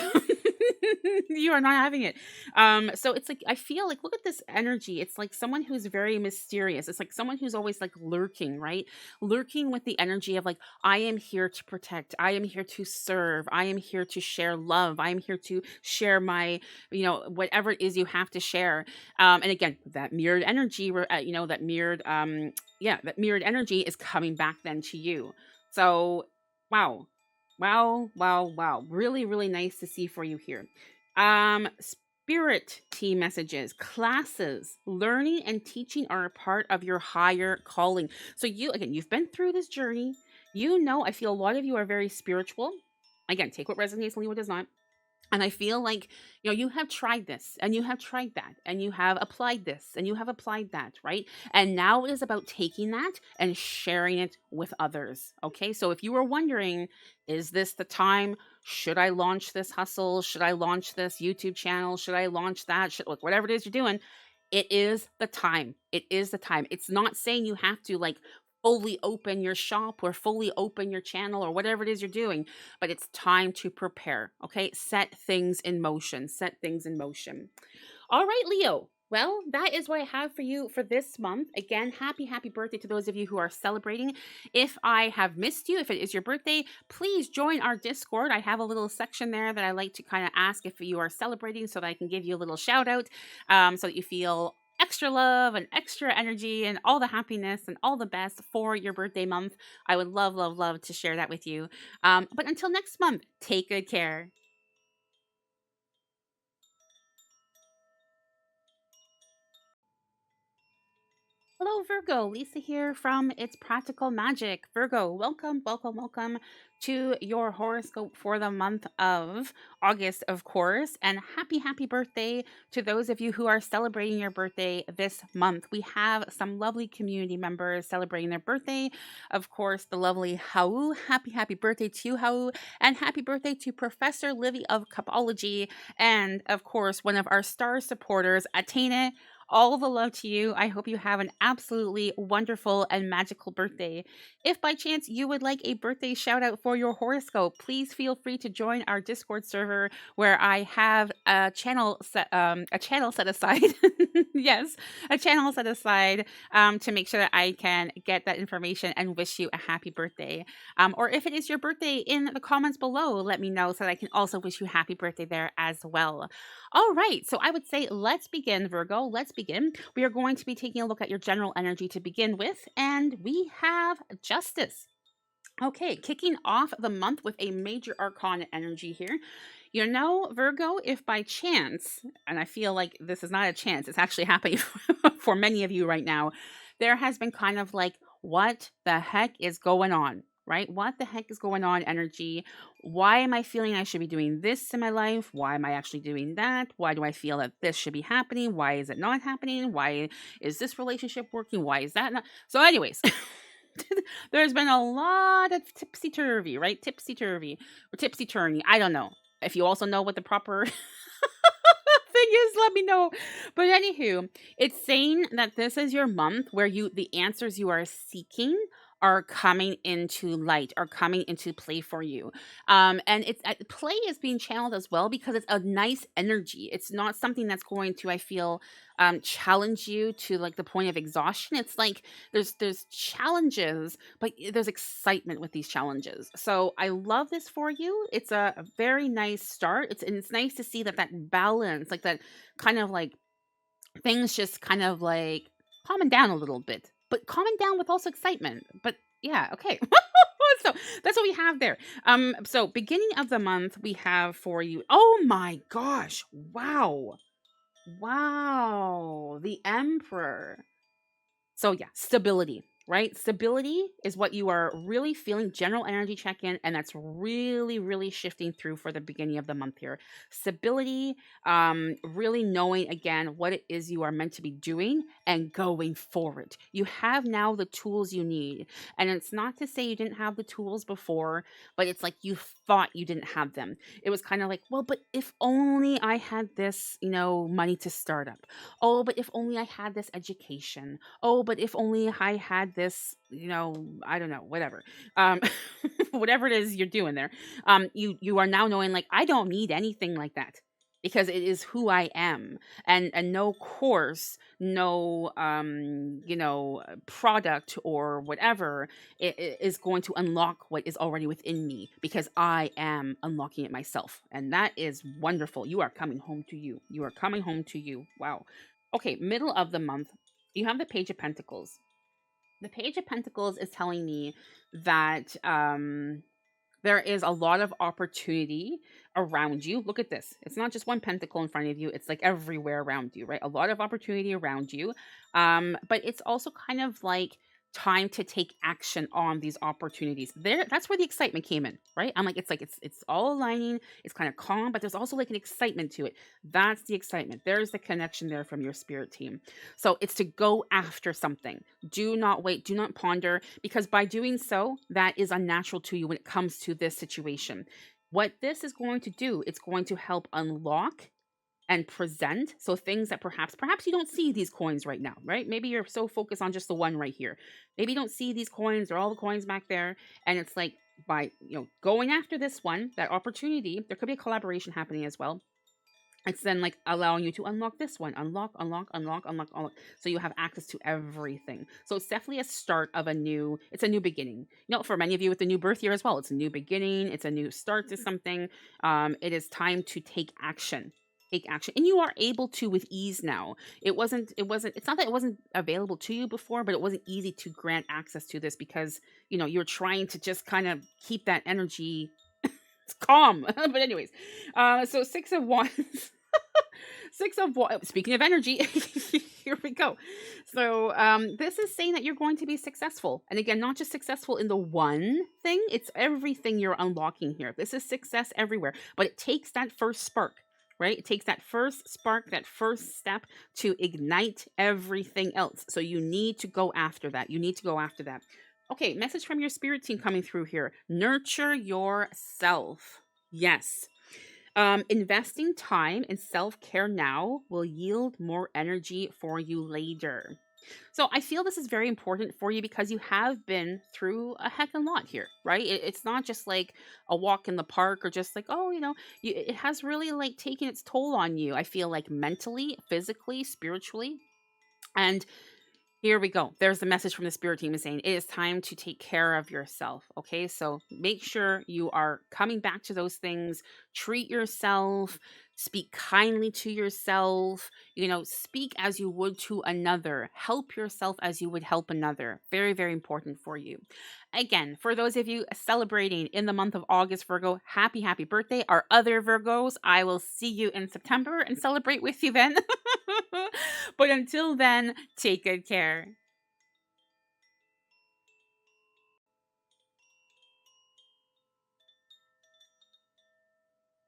You are not having it. So it's like, I feel like, look at this energy. It's like someone who's very mysterious. It's like someone who's always like lurking, right? Lurking with the energy of like, I am here to protect. I am here to serve. I am here to share love. I am here to share my, whatever it is you have to share. And again, that mirrored energy, that mirrored energy is coming back then to you. So, wow. Wow, wow, wow. Really, really nice to see for you here. Spirit team messages, classes, learning and teaching are a part of your higher calling. So you've been through this journey. I feel a lot of you are very spiritual. Again, take what resonates, leave what does not. And I feel like, you have tried this and you have tried that and you have applied this and you have applied that, right? And now it is about taking that and sharing it with others. Okay. So if you were wondering, is this the time? Should I launch this hustle? Should I launch this YouTube channel? Should I launch that? Look, whatever it is you're doing, it is the time. It is the time. It's not saying you have to like fully open your shop or fully open your channel or whatever it is you're doing, but it's time to prepare. Okay. Set things in motion. All right, Leo. Well, that is what I have for you for this month. Again, happy birthday to those of you who are celebrating. If I have missed you, if it is your birthday, please join our Discord. I have a little section there that I like to kind of ask if you are celebrating so that I can give you a little shout out, so that you feel extra love and extra energy and all the happiness and all the best for your birthday month. I would love to share that with you. But until next month, take good care. Hello, Virgo. Lisa here from It's Practical Magic. Virgo, welcome to your horoscope for the month of August, of course. And happy birthday to those of you who are celebrating your birthday this month. We have some lovely community members celebrating their birthday. Of course, the lovely Hau. Happy birthday to you, Hau. And happy birthday to Professor Livy of Capology. And of course, one of our star supporters, Atene. All the love to you. I hope you have an absolutely wonderful and magical birthday. If by chance you would like a birthday shout out for your horoscope, please feel free to join our Discord server where I have a channel set aside. Yes, a channel set aside to make sure that I can get that information and wish you a happy birthday. Or if it is your birthday, in the comments below, let me know so that I can also wish you happy birthday there as well. All right, so I would say let's begin, Virgo. Let's begin. We are going to be taking a look at your general energy to begin with, and we have Justice. Okay, kicking off the month with a major arcana energy here. You know, Virgo, if by chance, and I feel like this is not a chance, it's actually happening for many of you right now, there has been kind of like, what the heck is going on? Right? What the heck is going on, energy? Why am I feeling I should be doing this in my life? Why am I actually doing that? Why do I feel that this should be happening? Why is it not happening? Why is this relationship working? Why is that not? So, anyways, there's been a lot of tipsy turvy, right? Tipsy turvy or tipsy turny. I don't know. If you also know what the proper thing is, let me know. But anywho, it's saying that this is your month where the answers you are seeking are coming into light, are coming into play for you. And it's play is being channeled as well because it's a nice energy. It's not something that's going to, I feel, challenge you to like the point of exhaustion. It's like there's challenges, but there's excitement with these challenges. So I love this for you. It's a very nice start. It's nice to see that balance, like that kind of like things just kind of like calming down a little bit, but calming down with also excitement. But yeah, okay. So that's what we have there. So beginning of the month, we have for you. Oh my gosh! Wow, the Emperor. So yeah, stability, right? Stability is what you are really feeling. General energy check in, and that's really shifting through for the beginning of the month here. Stability, really knowing again what it is you are meant to be doing and going forward. You have now the tools you need, and it's not to say you didn't have the tools before, but it's like you thought you didn't have them. It was kind of like, well, but if only I had this, money to start up. Oh, but if only I had this education. Oh, but if only I had this, I don't know, whatever. Um, whatever it is you're doing there. You are now knowing like I don't need anything like that because it is who I am. And no course, no product or whatever is going to unlock what is already within me because I am unlocking it myself. And that is wonderful. You are coming home to you. You are coming home to you. Wow. Okay, middle of the month, you have the Page of Pentacles. The Page of Pentacles is telling me that there is a lot of opportunity around you. Look at this. It's not just one pentacle in front of you. It's like everywhere around you, right? A lot of opportunity around you. But it's also kind of like time to take action on these opportunities. That's where the excitement came in, right? I'm like it's all aligning. It's kind of calm, but there's also like an excitement to it. That's the excitement. There's the connection there from your spirit team. So it's to go after something. Do not wait, do not ponder, because by doing so, that is unnatural to you when it comes to this situation. What this is going to do, it's going to help unlock and present. So things that perhaps you don't see these coins right now, right? Maybe you're so focused on just the one right here. Maybe you don't see these coins or all the coins back there. And it's like by going after this one, that opportunity, there could be a collaboration happening as well. It's then like allowing you to unlock this one, unlock, unlock, unlock, unlock, unlock. So you have access to everything. So it's definitely a start of it's a new beginning. For many of you with the new birth year as well, it's a new beginning. It's a new start to something. It is time to take action. Take action. And you are able to with ease now. It's not that it wasn't available to you before, but it wasn't easy to grant access to this because, you're trying to just kind of keep that energy calm. But anyways, so Six of Wands. Six of Wands. Speaking of energy, here we go. So this is saying that you're going to be successful, and again, not just successful in the one thing. It's everything you're unlocking here. This is success everywhere, but it takes that first spark. Right? It takes that first spark, that first step to ignite everything else. So you need to go after that. You need to go after that. Okay, message from your spirit team coming through here. Nurture yourself. Yes. Investing time in self-care now will yield more energy for you later. So I feel this is very important for you because you have been through a heck of a lot here, right? It's not just like a walk in the park or just like, oh, it has really like taken its toll on you. I feel like mentally, physically, spiritually. And here we go. There's the message from the spirit team is saying it is time to take care of yourself. Okay. So make sure you are coming back to those things. Treat yourself. Speak kindly to yourself. Speak as you would to another. Help yourself as you would help another. Very, very important for you. Again, for those of you celebrating in the month of August, Virgo, happy, happy birthday. Our other Virgos, I will see you in September and celebrate with you then. But until then, take good care.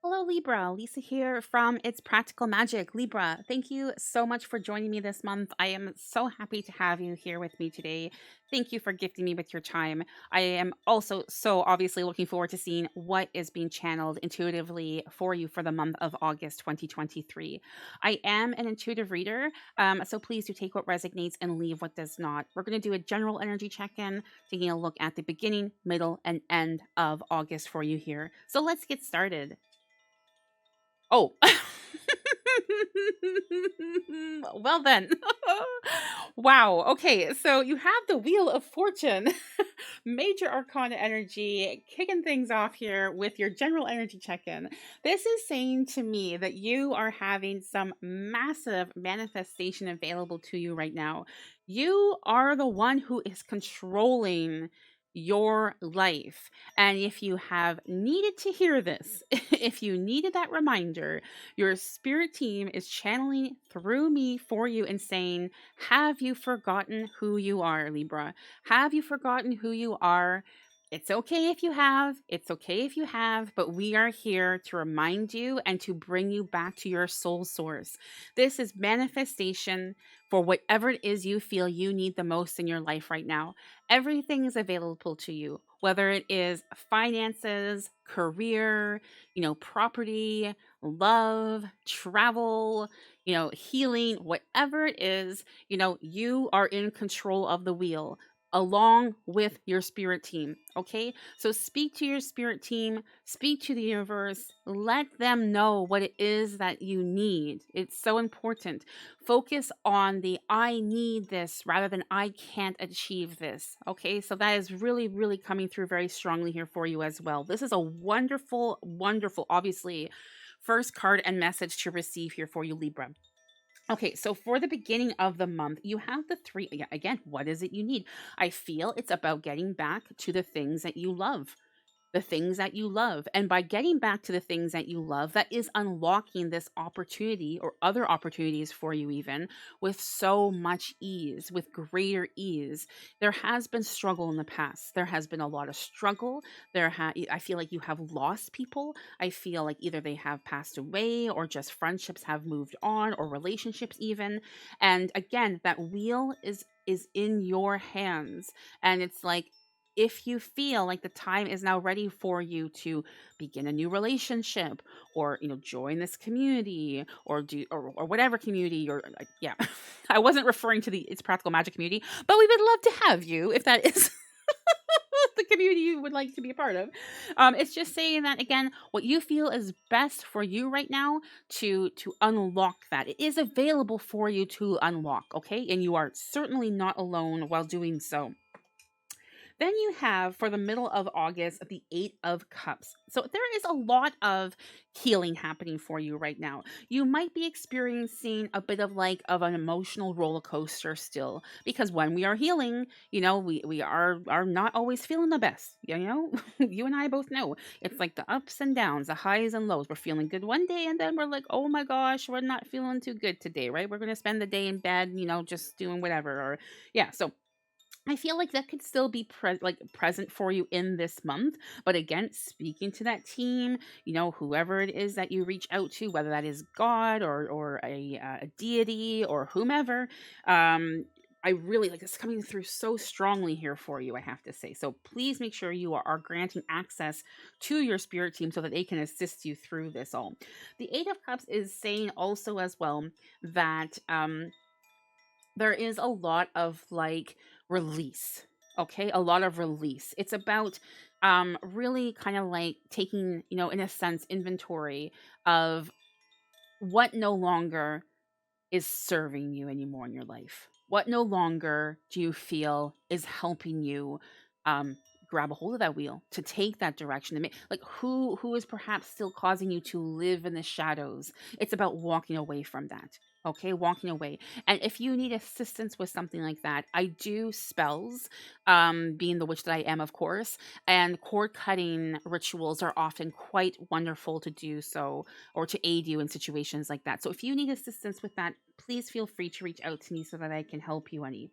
Hello, Libra. Lisa here from It's Practical Magic. Libra, thank you so much for joining me this month. I am so happy to have you here with me today. Thank you for gifting me with your time. I am also so obviously looking forward to seeing what is being channeled intuitively for you for the month of August 2023. I am an intuitive reader, so please do take what resonates and leave what does not. We're going to do a general energy check-in, taking a look at the beginning, middle, and end of August for you here. So let's get started. Oh. Well then. Wow. Okay. So you have the Wheel of Fortune, major arcana energy, kicking things off here with your general energy check-in. This is saying to me that you are having some massive manifestation available to you right now. You are the one who is controlling your life. And if you have needed to hear this, if you needed that reminder, your spirit team is channeling through me for you and saying, have you forgotten who you are, Libra? Have you forgotten who you are? It's okay if you have. It's okay if you have, but we are here to remind you and to bring you back to your soul source. This is manifestation for whatever it is you feel you need the most in your life right now. Everything is available to you, whether it is finances, career, property, love, travel, healing, whatever it is, you are in control of the wheel along with your spirit team. Okay. So speak to your spirit team, speak to the universe, let them know what it is that you need. It's so important. Focus on the I need this rather than I can't achieve this. Okay. So that is really, really coming through very strongly here for you as well. This is a wonderful, wonderful, obviously, first card and message to receive here for you, Libra. Okay, so for the beginning of the month, you have the three. Yeah, again, what is it you need? I feel it's about getting back to the things that you love. The things that you love. And by getting back to the things that you love, that is unlocking this opportunity or other opportunities for you, even with so much ease, with greater ease. There has been struggle in the past. There has been a lot of struggle. I feel like you have lost people. I feel like either they have passed away or just friendships have moved on or relationships even. And again, that wheel is in your hands. And it's like, if you feel like the time is now ready for you to begin a new relationship or join this community or do or whatever community or yeah. I wasn't referring to the It's Practical Magic community, but we would love to have you if that is the community you would like to be a part of. It's just saying that again, what you feel is best for you right now to unlock that. It is available for you to unlock, okay? And you are certainly not alone while doing so. Then you have for the middle of August the Eight of Cups. So there is a lot of healing happening for you right now. You might be experiencing a bit of of an emotional roller coaster still because when we are healing, we are not always feeling the best. You and I both know. It's like the ups and downs, the highs and lows. We're feeling good one day and then we're like, "Oh my gosh, we're not feeling too good today," right? We're going to spend the day in bed, just doing whatever or yeah, so I feel like that could still be present for you in this month. But again, speaking to that team, whoever it is that you reach out to, whether that is God or a deity or whomever, I really like this coming through so strongly here for you, I have to say. So please make sure you are granting access to your spirit team so that they can assist you through this all. The Eight of Cups is saying also as well that there is a lot of release. Okay, a lot of release. It's about really kind of like taking, in a sense, inventory of what no longer is serving you anymore in your life. What no longer do you feel is helping you um grab a hold of that wheel to take that direction and make who is perhaps still causing you to live in the shadows. It's about walking away from that. Okay, walking away. And if you need assistance with something like that, I do spells, being the witch that I am, of course, and cord cutting rituals are often quite wonderful to do so or to aid you in situations like that. So if you need assistance with that, please feel free to reach out to me so that I can help you any.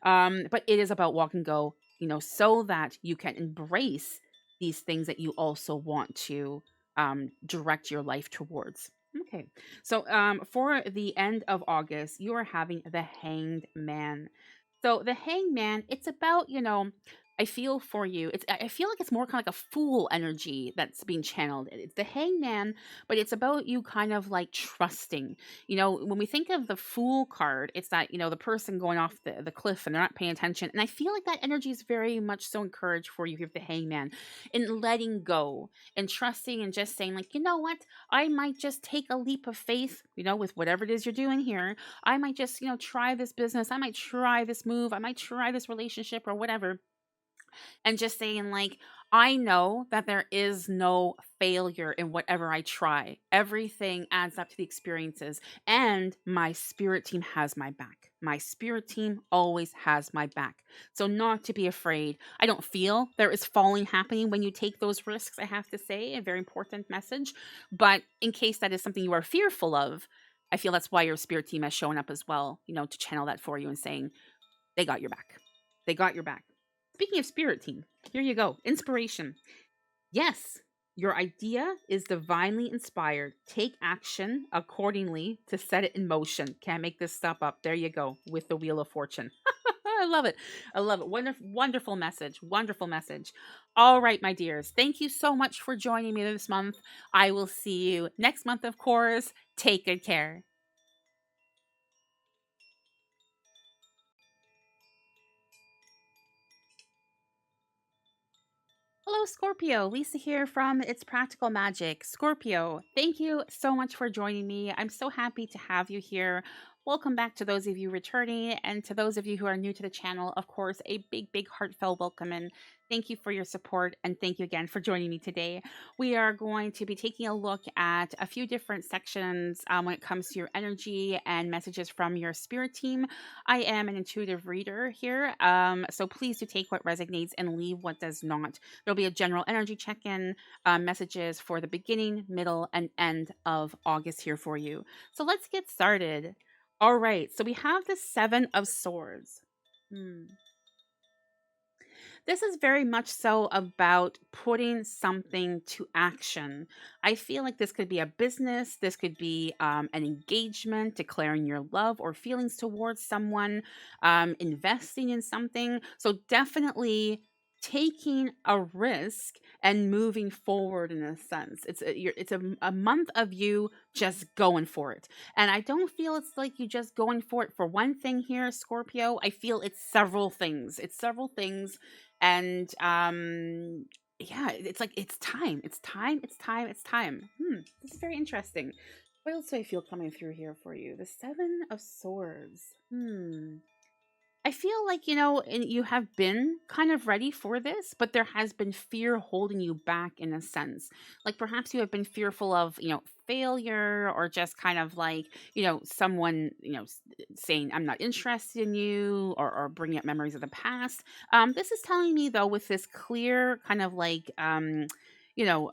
But it is about walk and go, so that you can embrace these things that you also want to direct your life towards. Okay. So for the end of August, you are having the Hanged Man. So the Hanged Man, it's about, I feel for you. I feel like it's more kind of like a fool energy that's being channeled. It's the Hangman, but it's about you kind of like trusting. When we think of the Fool card, it's that, the person going off the cliff and they're not paying attention. And I feel like that energy is very much so encouraged for you with the Hangman in letting go and trusting and just saying like, you know what? I might just take a leap of faith, with whatever it is you're doing here. I might just, try this business. I might try this move. I might try this relationship or whatever, and just saying like, I know that there is no failure in whatever I try. Everything adds up to the experiences, and my spirit team has my back. My spirit team always has my back. So not to be afraid. I don't feel there is falling happening when you take those risks, I have to say, a very important message. But in case that is something you are fearful of, I feel that's why your spirit team has shown up as well, to channel that for you and saying, they got your back. They got your back. Speaking of spirit team, here you go. Inspiration. Yes, your idea is divinely inspired. Take action accordingly to set it in motion. Can't make this stuff up. There you go with the Wheel of Fortune. I love it. I love it. Wonderful, wonderful message. Wonderful message. All right, my dears. Thank you so much for joining me this month. I will see you next month, of course. Take good care. Hello, Scorpio. Lisa here from It's Practical Magic. Scorpio, thank you so much for joining me. I'm so happy to have you here. Welcome back to those of you returning, and to those of you who are new to the channel, of course, a big, big heartfelt welcome and thank you for your support, and thank you again for joining me today. We are going to be taking a look at a few different sections when it comes to your energy and messages from your spirit team. I am an intuitive reader here, so please do take what resonates and leave what does not. There'll be a general energy check-in, messages for the beginning, middle, and end of August here for you. So let's get started. All right, so we have the Seven of Swords. This is very much so about putting something to action. I feel like this could be a business, this could be an engagement, declaring your love or feelings towards someone, investing in something. So definitely taking a risk and moving forward in a sense. It's a month of you just going for it. And I don't feel it's like you just going for it for one thing here, Scorpio. I feel it's several things. It's several things. And yeah, it's like it's time. It's time. It's time. It's time. This is very interesting. What else do I feel coming through here for you? The Seven of Swords. I feel like, you have been kind of ready for this, but there has been fear holding you back in a sense. Like perhaps you have been fearful of, failure, or just kind of like, someone, saying, I'm not interested in you, or bringing up memories of the past. This is telling me, though, with this clear kind of like, you know,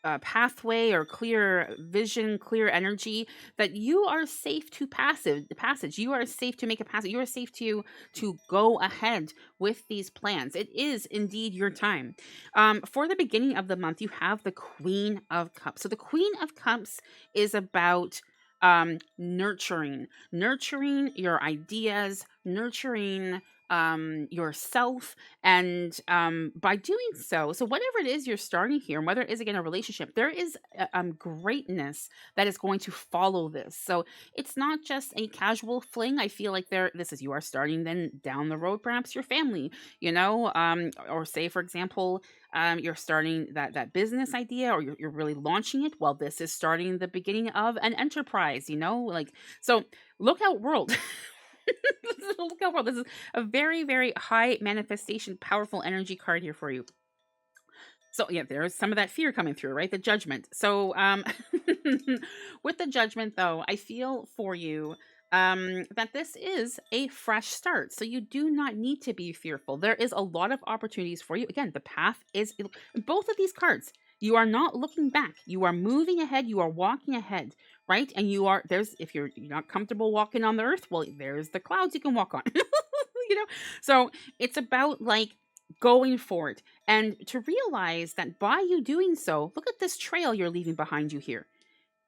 uh, pathway or clear vision, clear energy, that you are safe to passage. You are safe to make a passage. You are safe to go ahead with these plans. It is indeed your time. For the beginning of the month, you have the Queen of Cups. So the Queen of Cups is about nurturing your ideas, nurturing yourself, and by doing so whatever it is you're starting here, and whether it is again a relationship, there is greatness that is going to follow this. So it's not just a casual fling. I feel like this is, you are starting then down the road, perhaps your family, or say for example, you're starting that business idea, or you're really launching it. Well, this is starting the beginning of an enterprise, like, so look out, world. Look out, world. This is a very, very high manifestation, powerful energy card here for you. So yeah, there's some of that fear coming through, right? The Judgment. So with the Judgment, though, I feel for you that this is a fresh start. So you do not need to be fearful. There is a lot of opportunities for you. Again, the path is both of these cards. You are not looking back. You are moving ahead. You are walking ahead, right? And if you're not comfortable walking on the earth, well, there's the clouds you can walk on. So it's about like going for it, and to realize that by you doing so, look at this trail you're leaving behind you here.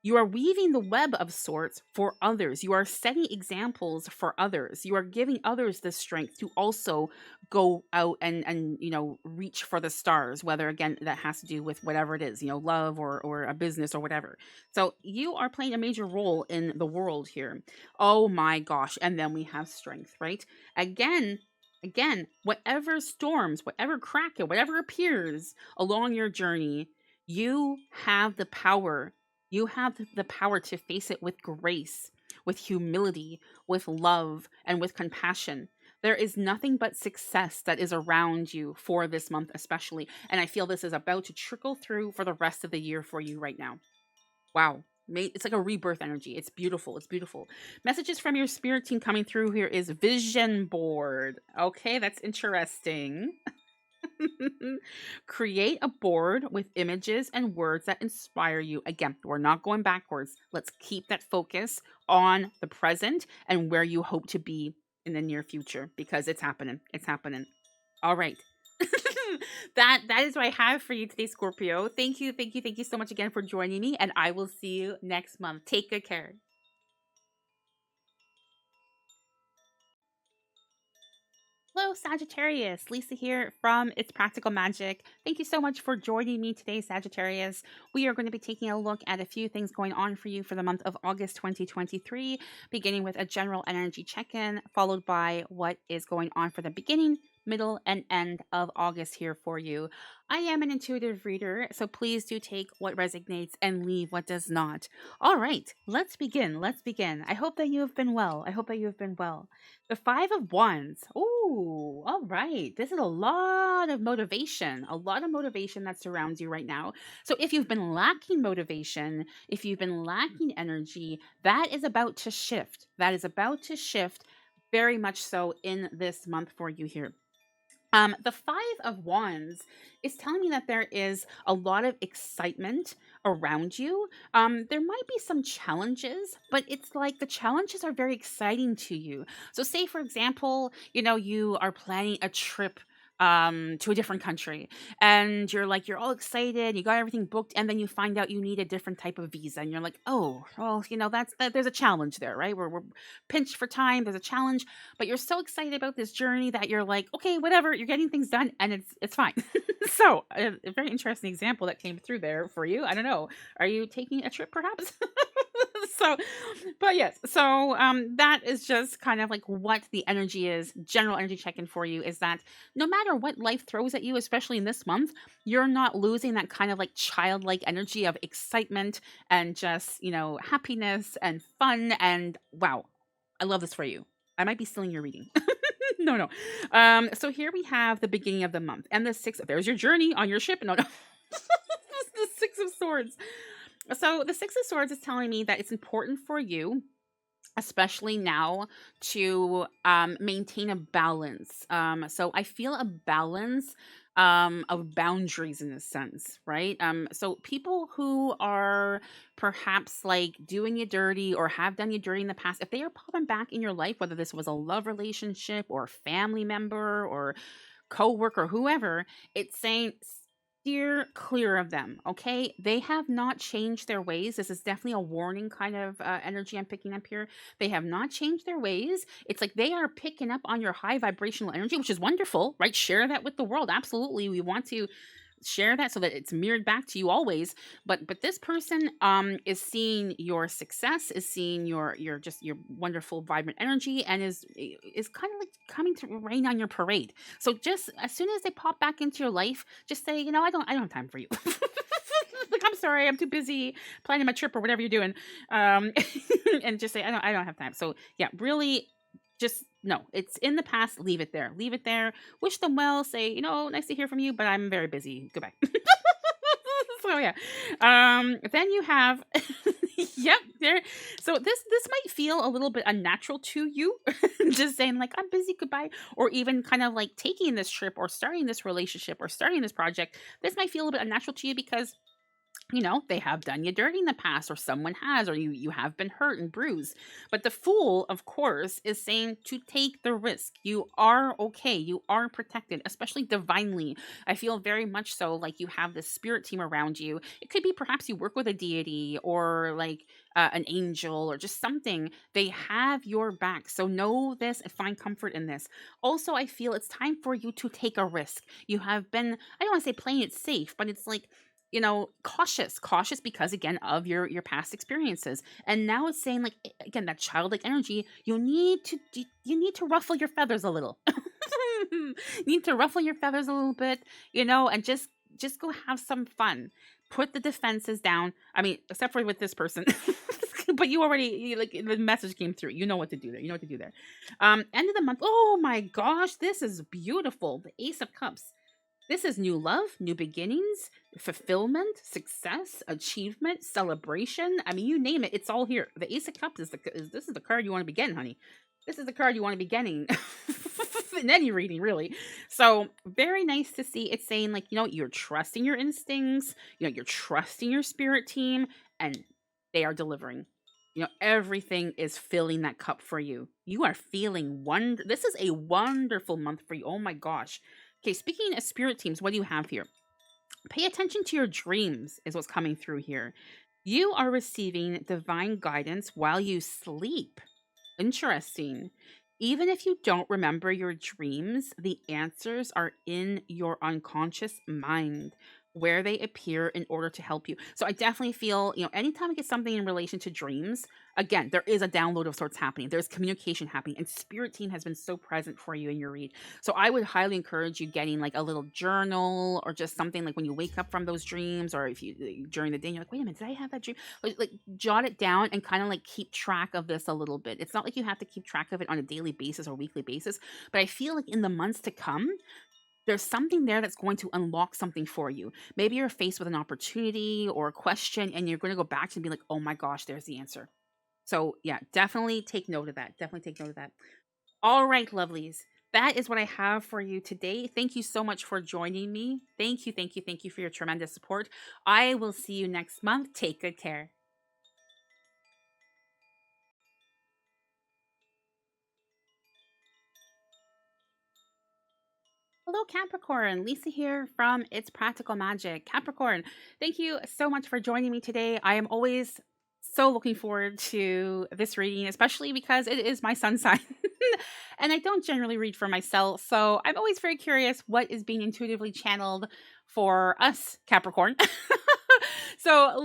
You are weaving the web of sorts for others. You are setting examples for others. You are giving others the strength to also go out and reach for the stars, whether again that has to do with whatever it is, love or a business or whatever. So you are playing a major role in the world here. Oh my gosh. And then we have strength, right? Again, whatever storms, whatever crack, whatever appears along your journey, you have the power. You have the power to face it with grace, with humility, with love, and with compassion. There is nothing but success that is around you for this month, especially. And I feel this is about to trickle through for the rest of the year for you right now. Wow. It's like a rebirth energy. It's beautiful. It's beautiful. Messages from your spirit team coming through here is vision board. Okay, that's interesting. Create a board with images and words that inspire you. Again, we're not going backwards. Let's keep that focus on the present and where you hope to be in the near future, because it's happening. It's happening. All right. that is what I have for you today, Scorpio. Thank you so much again for joining me, and I will see you next month. Take good care. Hello, Sagittarius. Lisa here from It's Practical Magic. Thank you so much for joining me today, Sagittarius. We are going to be taking a look at a few things going on for you for the month of August 2023, beginning with a general energy check-in, followed by what is going on for the beginning, middle, and end of August here for you. I am an intuitive reader, so please do take what resonates and leave what does not. All right, let's begin. I hope that you have been well. The Five of Wands. Ooh, all right. This is a lot of motivation that surrounds you right now. So if you've been lacking motivation, if you've been lacking energy, that is about to shift. Very much so in this month for you here. The Five of Wands is telling me that there is a lot of excitement around you. There might be some challenges, but it's like the challenges are very exciting to you. So say, for example, you are planning a trip to a different country, and you're like, you're all excited, you got everything booked, and then you find out you need a different type of visa, and you're like, oh, well, there's a challenge there, right? We're pinched for time. There's a challenge, but you're so excited about this journey that you're like, okay, whatever, you're getting things done, and it's fine. So a very interesting example that came through there for you. I don't know. Are you taking a trip perhaps? So, but yes, so that is just kind of like what the energy is. General energy check-in for you is that no matter what life throws at you, especially in this month, you're not losing that kind of like childlike energy of excitement and just, happiness and fun. And wow, I love this for you. I might be stealing your reading. No, no. So here we have the beginning of the month and the six. There's your journey on your ship. No, no. The Six of Swords. So the Six of Swords is telling me that it's important for you, especially now, to maintain a balance. So I feel a balance of boundaries in a sense, right? So people who are perhaps like doing you dirty or have done you dirty in the past, if they are popping back in your life, whether this was a love relationship or family member or coworker, whoever, it's saying steer clear of them. Okay, they have not changed their ways. This is definitely a warning kind of energy I'm picking up here. They have not changed their ways. It's like they are picking up on your high vibrational energy, which is wonderful, right? Share that with the world. Absolutely, we want to share that so that it's mirrored back to you always. But this person is seeing your success, is seeing your just your wonderful vibrant energy, and is kind of like coming to rain on your parade. So just as soon as they pop back into your life, just say, I don't have time for you. Like, I'm sorry, I'm too busy planning my trip or whatever you're doing. And just say, I don't have time. So yeah, really, just no, it's in the past. Leave it there. Leave it there. Wish them well. Say, nice to hear from you, but I'm very busy. Goodbye. So yeah. Then you have, yep, there. So this might feel a little bit unnatural to you, just saying like I'm busy, goodbye, or even kind of like taking this trip or starting this relationship or starting this project. This might feel a little bit unnatural to you because they have done you dirty in the past, or someone has, or you have been hurt and bruised. But the Fool, of course, is saying to take the risk. You are okay. You are protected, especially divinely. I feel very much so like you have this spirit team around you. It could be perhaps you work with a deity or like an angel or just something. They have your back. So know this and find comfort in this. Also, I feel it's time for you to take a risk. You have been, I don't want to say playing it safe, but it's like, cautious because again of your past experiences. And now it's saying like again, that childlike energy, you need to ruffle your feathers a little. You need to ruffle your feathers a little bit, and just go have some fun. Put the defenses down. I mean, except for with this person. But like the message came through. You know what to do there. You know what to do there. End of the month. Oh my gosh, this is beautiful. The Ace of Cups. This is new love, new beginnings, fulfillment, success, achievement, celebration. I mean, you name it, it's all here. The Ace of Cups this is the card you want to be getting, honey. This is the card you want to be getting in any reading, really. So very nice to see. It's saying like, you're trusting your instincts, you're trusting your spirit team, and they are delivering. Everything is filling that cup for you. You are feeling This is a wonderful month for you. Oh my gosh. Okay, speaking of spirit teams, what do you have here? Pay attention to your dreams, is what's coming through here. You are receiving divine guidance while you sleep. Interesting. Even if you don't remember your dreams, the answers are in your unconscious mind where they appear in order to help you. So I definitely feel, anytime I get something in relation to dreams, again, there is a download of sorts happening. There's communication happening, and spirit team has been so present for you in your read. So I would highly encourage you getting like a little journal or just something like when you wake up from those dreams, or if you during the day you're like, wait a minute, did I have that dream? Like jot it down and kind of like keep track of this a little bit. It's not like you have to keep track of it on a daily basis or weekly basis, but I feel like in the months to come, there's something there that's going to unlock something for you. Maybe you're faced with an opportunity or a question and you're going to go back to and be like, oh my gosh, there's the answer. So yeah, definitely take note of that. Definitely take note of that. All right, lovelies. That is what I have for you today. Thank you so much for joining me. Thank you, thank you, thank you for your tremendous support. I will see you next month. Take good care. Hello, Capricorn. Lisa here from It's Practical Magic. Capricorn, thank you so much for joining me today. I am always so looking forward to this reading, especially because it is my sun sign. And I don't generally read for myself, so I'm always very curious what is being intuitively channeled for us, Capricorn. So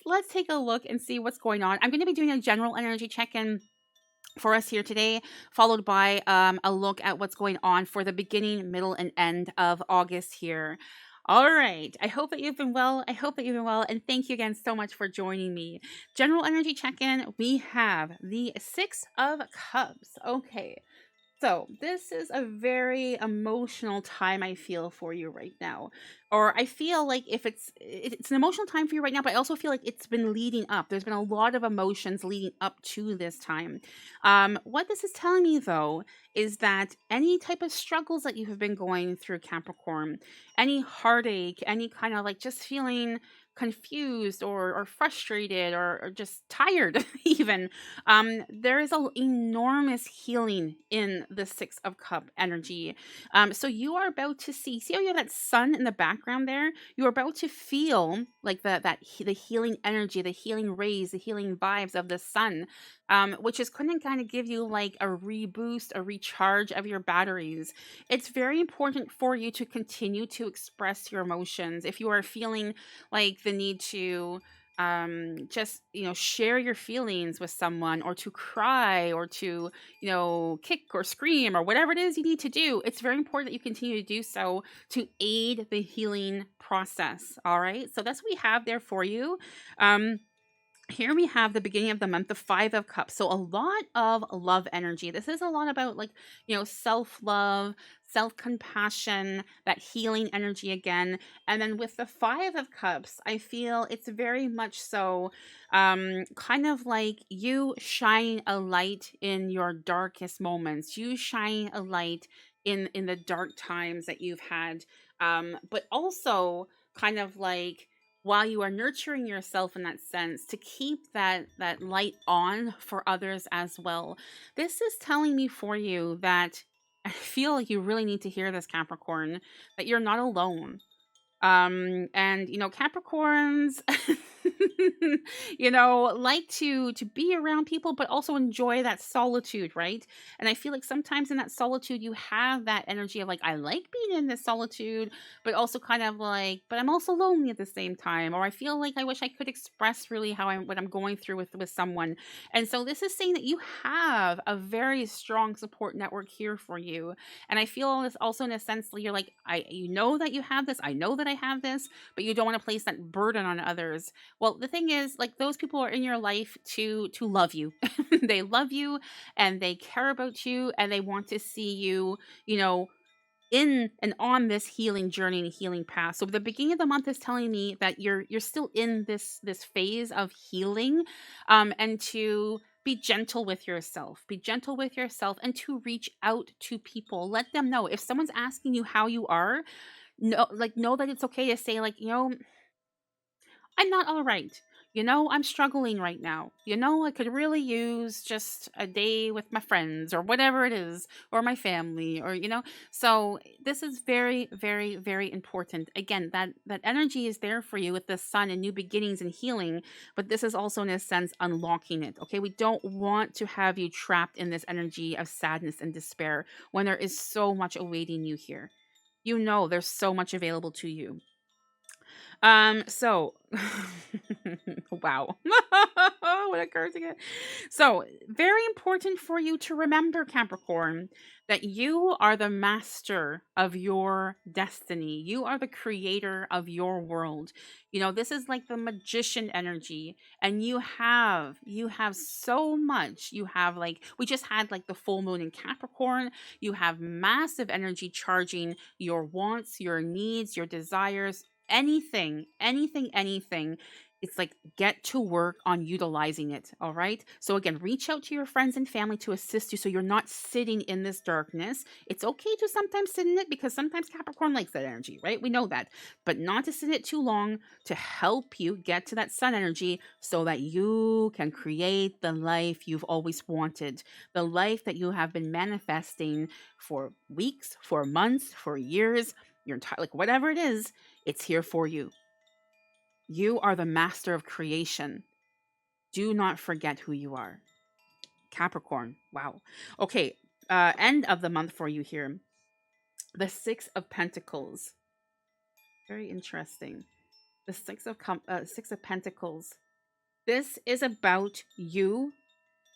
let's take a look and see what's going on. I'm going to be doing a general energy check-in for us here today, followed by a look at what's going on for the beginning, middle, and end of August here. All right. I hope that you've been well. I hope that you've been well. And thank you again so much for joining me. General energy check in. We have the Six of Cups. Okay. So, this is a very emotional time I feel for you right now. Or I feel like if it's an emotional time for you right now, but I also feel like it's been leading up. There's been a lot of emotions leading up to this time. What this is telling me though is that any type of struggles that you have been going through, Capricorn, any heartache, any kind of like just feeling confused or frustrated or just tired even, there is an enormous healing in the Six of Cup energy. So you are about to see how you have that sun in the background there. You are about to feel like the healing energy, the healing rays, the healing vibes of the sun, which is going to kind of give you like a reboost, a recharge of your batteries. It's very important for you to continue to express your emotions. If you are feeling like the need to just share your feelings with someone, or to cry, or to kick or scream, or whatever it is you need to do, it's very important that you continue to do so to aid the healing process. All right, so that's what we have there for you. Here we have the beginning of the month, the Five of Cups. So a lot of love energy. This is a lot about like, self-love, self-compassion, that healing energy again. And then with the Five of Cups, I feel it's very much so kind of like you shine a light in your darkest moments. You shine a light in the dark times that you've had. But also kind of like while you are nurturing yourself in that sense, to keep that light on for others as well. This is telling me for you that I feel like you really need to hear this, Capricorn, that you're not alone. And Capricorns like to be around people, but also enjoy that solitude, right? And I feel like sometimes in that solitude you have that energy of like, I like being in this solitude, but also kind of like, but I'm also lonely at the same time, or I feel like I wish I could express really what I'm going through with someone. And so this is saying that you have a very strong support network here for you. And I feel this also in a sense that you're like, you know that you have this, I know that I have this, but you don't want to place that burden on others. Well, the thing is, like, those people are in your life to love you. They love you and they care about you and they want to see you, in and on this healing journey and healing path. So the beginning of the month is telling me that you're still in this phase of healing, and to be gentle with yourself. Be gentle with yourself and to reach out to people. Let them know if someone's asking you how you are. Know that it's okay to say like, I'm not all right. I'm struggling right now. I could really use just a day with my friends or whatever it is, or my family, or. So this is very, very, very important. Again, that energy is there for you with the sun and new beginnings and healing, but this is also in a sense unlocking it. Okay, we don't want to have you trapped in this energy of sadness and despair when there is so much awaiting you here. There's so much available to you. So wow. What a cursing it. So, very important for you to remember, Capricorn, that you are the master of your destiny. You are the creator of your world. This is like the magician energy, and you have so much. You have like we just had like the full moon in Capricorn. You have massive energy charging your wants, your needs, your desires, anything, anything, anything. it's like get to work on utilizing it. All right. So again, reach out to your friends and family to assist you so you're not sitting in this darkness. It's okay to sometimes sit in it because sometimes Capricorn likes that energy, right? We know that. But not to sit in it too long, to help you get to that sun energy so that you can create the life you've always wanted, the life that you have been manifesting for weeks, for months, for years, your entire, like whatever it is, it's here for you. You are the master of creation. Do not forget who you are. Capricorn. Wow. Okay. End of the month for you here. The Six of Pentacles. Very interesting. The Six of Pentacles. This is about you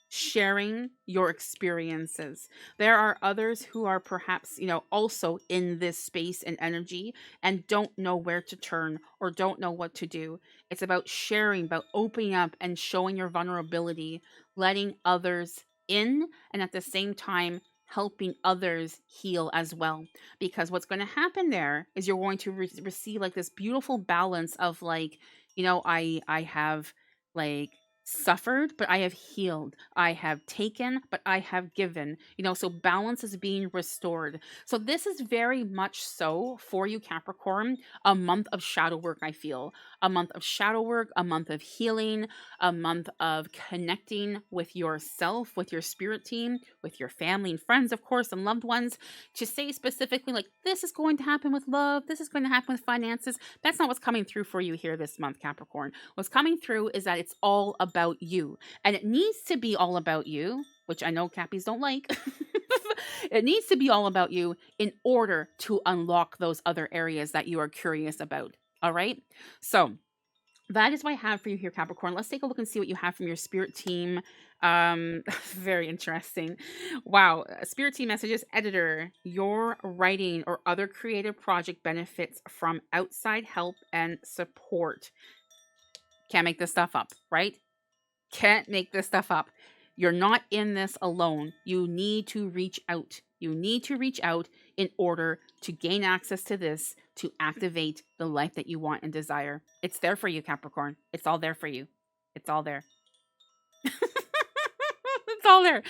sharing your experiences. There are others who are perhaps, also in this space and energy and don't know where to turn or don't know what to do. It's about sharing, about opening up and showing your vulnerability, letting others in, and at the same time, helping others heal as well. Because what's going to happen there is you're going to receive like this beautiful balance of like, I have like suffered, but I have healed. I have taken, but I have given. So balance is being restored. So this is very much so for you, Capricorn, a month of shadow work, I feel. A month of shadow work, a month of healing, a month of connecting with yourself, with your spirit team, with your family and friends, of course, and loved ones. To say specifically, like, this is going to happen with love, this is going to happen with finances, that's not what's coming through for you here this month, Capricorn. What's coming through is that it's all about you. And it needs to be all about you, which I know Cappies don't like. It needs to be all about you in order to unlock those other areas that you are curious about. All right. So that is what I have for you here, Capricorn. Let's take a look and see what you have from your spirit team. Very interesting. Wow. Spirit team messages. Editor, your writing or other creative project benefits from outside help and support. Can't make this stuff up, right? Can't make this stuff up. You're not in this alone. You need to reach out. You need to reach out in order to gain access to this, to activate the life that you want and desire. It's there for you, Capricorn. It's all there for you. It's all there. It's all there.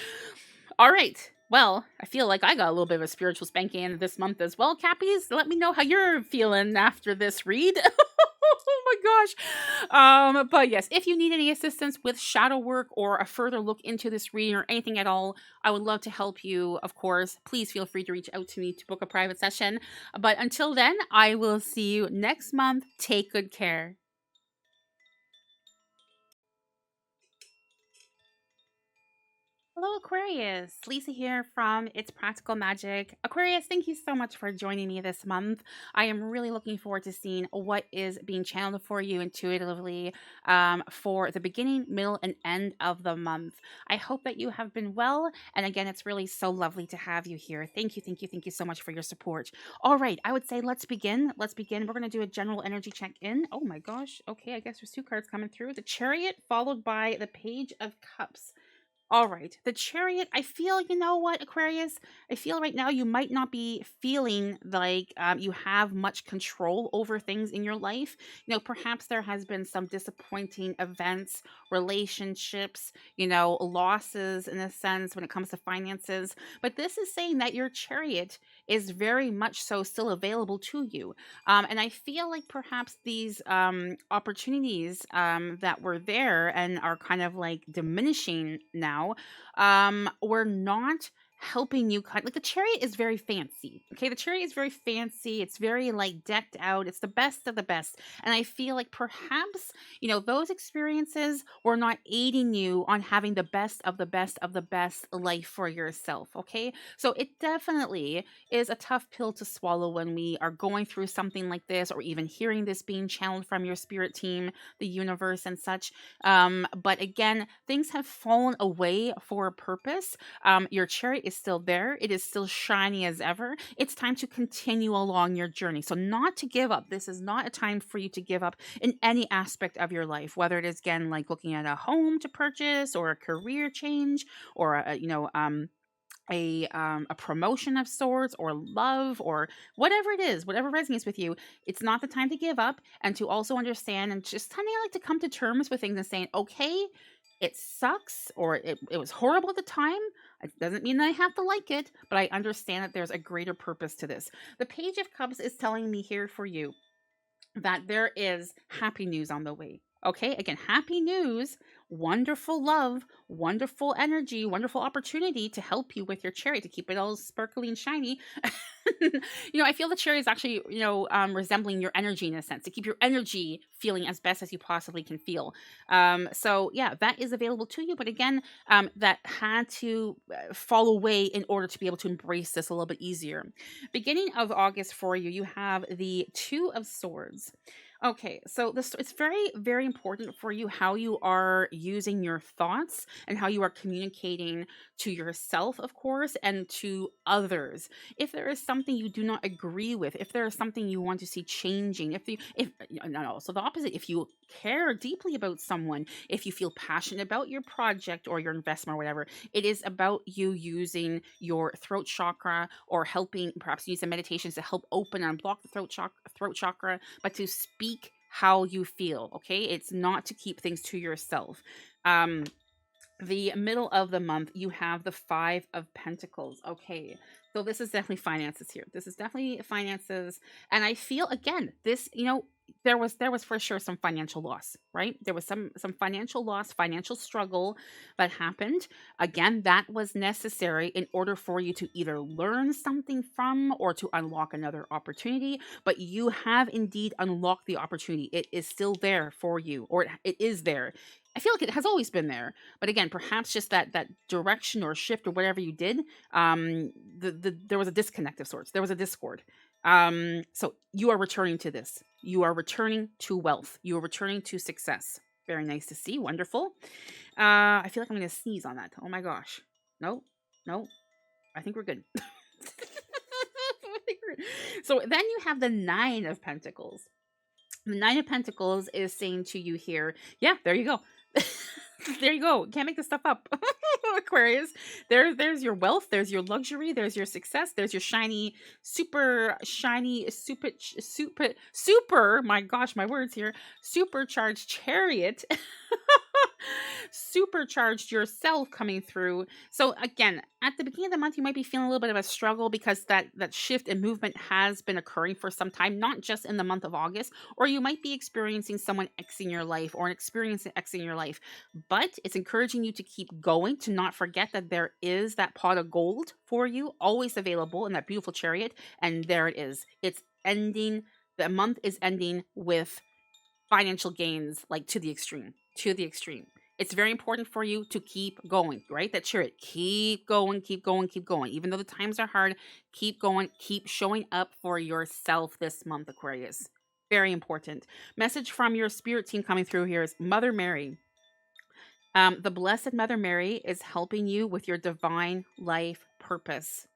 All right. Well, I feel like I got a little bit of a spiritual spanking this month as well. Cappies, let me know how you're feeling after this read. Oh my gosh. But yes, if you need any assistance with shadow work or a further look into this reading or anything at all, I would love to help you, of course. Please feel free to reach out to me to book a private session. But until then, I will see you next month. Take good care. Hello, Aquarius. Lisa here from It's Practical Magic. Aquarius, thank you so much for joining me this month. I am really looking forward to seeing what is being channeled for you intuitively for the beginning, middle, and end of the month. I hope that you have been well. And again, it's really so lovely to have you here. Thank you, thank you, thank you so much for your support. All right, I would say let's begin. Let's begin. We're going to do a general energy check in. Oh my gosh. Okay, I guess there's two cards coming through. The Chariot followed by the Page of Cups. All right. The Chariot, I feel, you know what, Aquarius? I feel right now you might not be feeling like you have much control over things in your life. Perhaps there has been some disappointing events, relationships, losses in a sense when it comes to finances. But this is saying that your Chariot is very much so still available to you. And I feel like perhaps these opportunities that were there and are kind of like diminishing now were not helping you like the Chariot is very fancy. Okay, the Chariot is very fancy. It's very like decked out. It's the best of the best. And I feel like perhaps, those experiences were not aiding you on having the best of the best of the best life for yourself. Okay, so it definitely is a tough pill to swallow when we are going through something like this, or even hearing this being channeled from your spirit team, the universe, and such. But again, things have fallen away for a purpose. Your Chariot is still there. It is still shiny as ever. It's time to continue along your journey. So not to give up. This is not a time for you to give up in any aspect of your life, whether it is, again, like looking at a home to purchase or a career change or a promotion of sorts, or love, or whatever it is, whatever resonates with you. It's not the time to give up, and to also understand and just kind of like to come to terms with things and saying, okay, it sucks, or it was horrible at the time. It doesn't mean that I have to like it, but I understand that there's a greater purpose to this. The Page of Cups is telling me here for you that there is happy news on the way. Okay, again, happy news, wonderful love, wonderful energy, wonderful opportunity to help you with your chariot, to keep it all sparkly and shiny. I feel the chariot is actually, resembling your energy in a sense, to keep your energy feeling as best as you possibly can feel. So, yeah, that is available to you. But again, that had to fall away in order to be able to embrace this a little bit easier. Beginning of August for you, you have the Two of Swords. Okay, so this, it's very, very important for you how you are using your thoughts and how you are communicating to yourself, of course, and to others. If there is something you do not agree with, if there is something you want to see changing, if no, so the opposite, if you care deeply about someone, if you feel passionate about your project or your investment or whatever, it is about you using your throat chakra, or helping perhaps use some meditations to help open and block the throat chakra, but to speak how you feel. Okay, it's not to keep things to yourself. The middle of the month, you have the Five of Pentacles. Okay, so this is definitely finances here. This is definitely finances, and I feel again this. There was for sure some financial loss, right? There was some financial loss, financial struggle that happened. Again, that was necessary in order for you to either learn something from or to unlock another opportunity. But you have indeed unlocked the opportunity. It is still there for you, or it is there. I feel like it has always been there, but again, perhaps just that direction or shift or whatever you did, there was a disconnect of sorts. There was a discord. So you are returning to this. You are returning to wealth. You are returning to success. Very nice to see. Wonderful. I feel like I'm going to sneeze on that. Oh my gosh. No, no. I think we're good. So then you have the Nine of Pentacles. The Nine of Pentacles is saying to you here, yeah, there you go. There you go. Can't make this stuff up. Aquarius. There's your wealth, there's your luxury, there's your success, there's your super, my gosh, my words here, supercharged chariot. Supercharged yourself coming through. So again, at the beginning of the month, you might be feeling a little bit of a struggle because that shift and movement has been occurring for some time, not just in the month of August, or you might be experiencing someone Xing your life or an experience Xing your life. But it's encouraging you to keep going, to not forget that there is that pot of gold for you always available in that beautiful chariot. And there it is. It's ending. The month is ending with financial gains, like to the extreme, to the extreme. It's very important for you to keep going, right? That chariot, keep going, keep going, keep going. Even though the times are hard, keep going, keep showing up for yourself this month, Aquarius. Very important. Message from your spirit team coming through here is Mother Mary. The Blessed Mother Mary is helping you with your divine life purpose.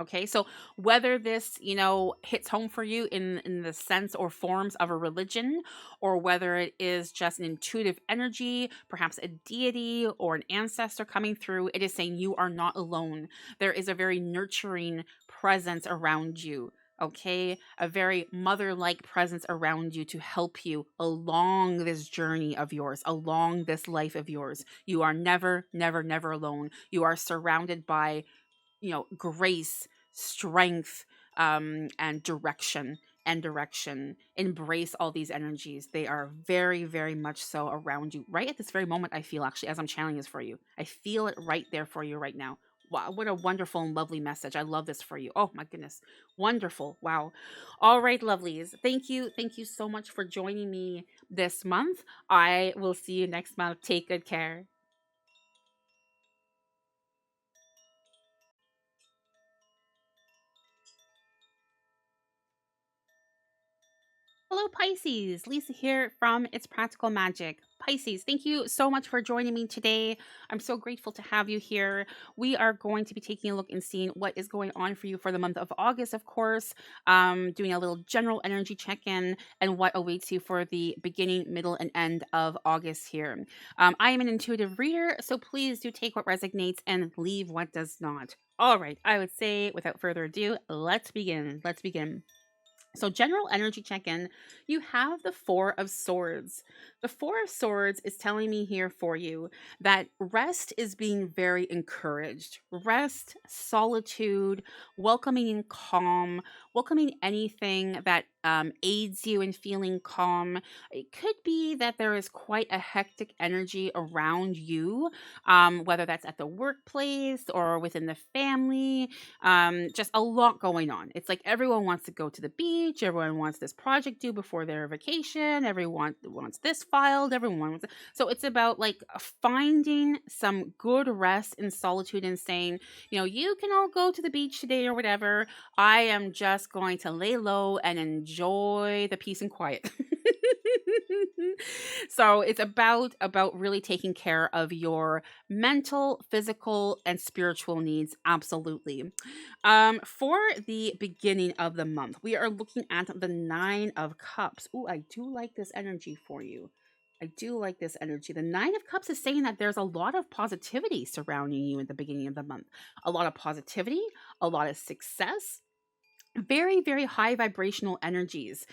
Okay, so whether this, hits home for you in the sense or forms of a religion, or whether it is just an intuitive energy, perhaps a deity or an ancestor coming through, it is saying you are not alone. There is a very nurturing presence around you. Okay, a very mother-like presence around you to help you along this journey of yours, along this life of yours. You are never, never, never alone. You are surrounded by grace, strength, and direction. Embrace all these energies. They are very, very much so around you right at this very moment. I feel, actually, as I'm channeling this for you, I feel it right there for you right now. Wow, what a wonderful and lovely message. I love this for you. Oh my goodness. Wonderful. Wow. All right, lovelies. Thank you. Thank you so much for joining me this month. I will see you next month. Take good care. Hello, Pisces. Lisa here from It's Practical Magic. Pisces, thank you so much for joining me today. I'm so grateful to have you here. We are going to be taking a look and seeing what is going on for you for the month of August, of course, doing a little general energy check in and what awaits you for the beginning, middle, and end of August here. I am an intuitive reader, so please do take what resonates and leave what does not. All right, I would say without further ado, let's begin. Let's begin. So, general energy check in, you have the Four of Swords. The Four of Swords is telling me here for you that rest is being very encouraged. Rest, solitude, welcoming in calm, welcoming anything that aids you in feeling calm. It could be that there is quite a hectic energy around you, whether that's at the workplace or within the family, just a lot going on. It's like everyone wants to go to the beach, everyone wants this project due before their vacation, everyone wants this filed, everyone wants so it's about like finding some good rest in solitude and saying, you can all go to the beach today or whatever. I am just going to lay low and enjoy the peace and quiet. So it's about really taking care of your mental, physical, and spiritual needs. Absolutely. For the beginning of the month, we are looking at the Nine of Cups. Ooh, I do like this energy for you. I do like this energy. The Nine of Cups is saying that there's a lot of positivity surrounding you at the beginning of the month. A lot of positivity, a lot of success, very, very high vibrational energies.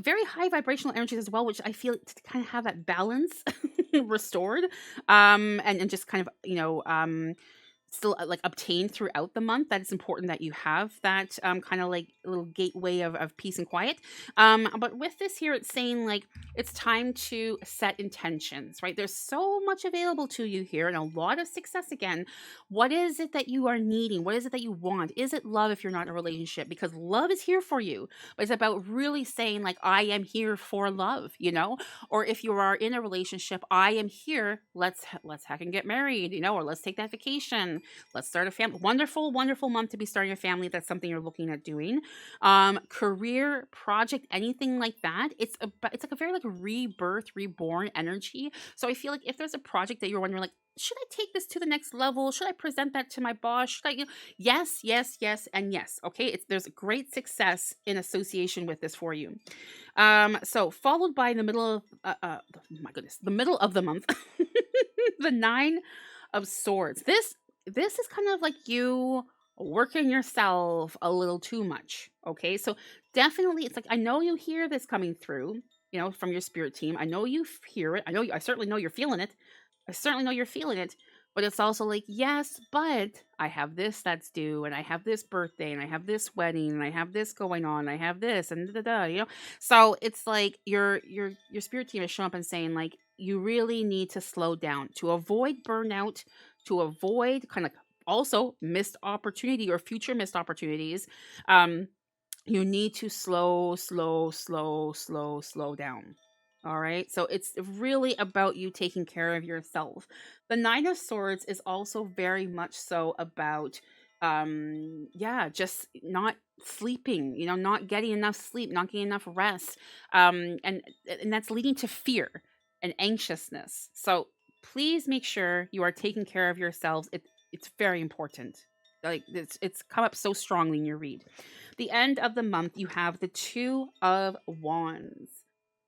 Very high vibrational energies as well, which I feel to kind of have that balance restored, and just kind of, still like obtained throughout the month. That it's important that you have that kind of like little gateway of peace and quiet. But with this here, it's saying like it's time to set intentions, right? There's so much available to you here and a lot of success again. What is it that you are needing? What is it that you want? Is it love if you're not in a relationship? Because love is here for you, but it's about really saying like, I am here for love, or if you are in a relationship, I am here. Let's heck and get married, or let's take that vacation. Let's start a family. Wonderful, wonderful month to be starting a family. If that's something you're looking at doing. Career, project, anything like that. It's like a very like rebirth, reborn energy. So I feel like if there's a project that you're wondering like, should I take this to the next level? Should I present that to my boss? Should I, yes, yes, yes, and yes. Okay, there's great success in association with this for you. So followed by the middle of my goodness, the middle of the month, the Nine of Swords. This is kind of like you working yourself a little too much. Okay, so definitely, it's like I know you hear this coming through, from your spirit team. I know you hear it. I certainly know you're feeling it. I certainly know you're feeling it. But it's also like, yes, but I have this that's due, and I have this birthday, and I have this wedding, and I have this going on, I have this, and So it's like your spirit team is showing up and saying like you really need to slow down to avoid burnout, to avoid kind of also missed opportunity or future missed opportunities. Um, you need to slow down. All right. So it's really about you taking care of yourself. The Nine of Swords is also very much so about, yeah, just not sleeping, not getting enough sleep, not getting enough rest. And that's leading to fear and anxiousness. So please make sure you are taking care of yourselves. It's very important. Like it's come up so strongly in your read. The end of the month, you have the Two of Wands.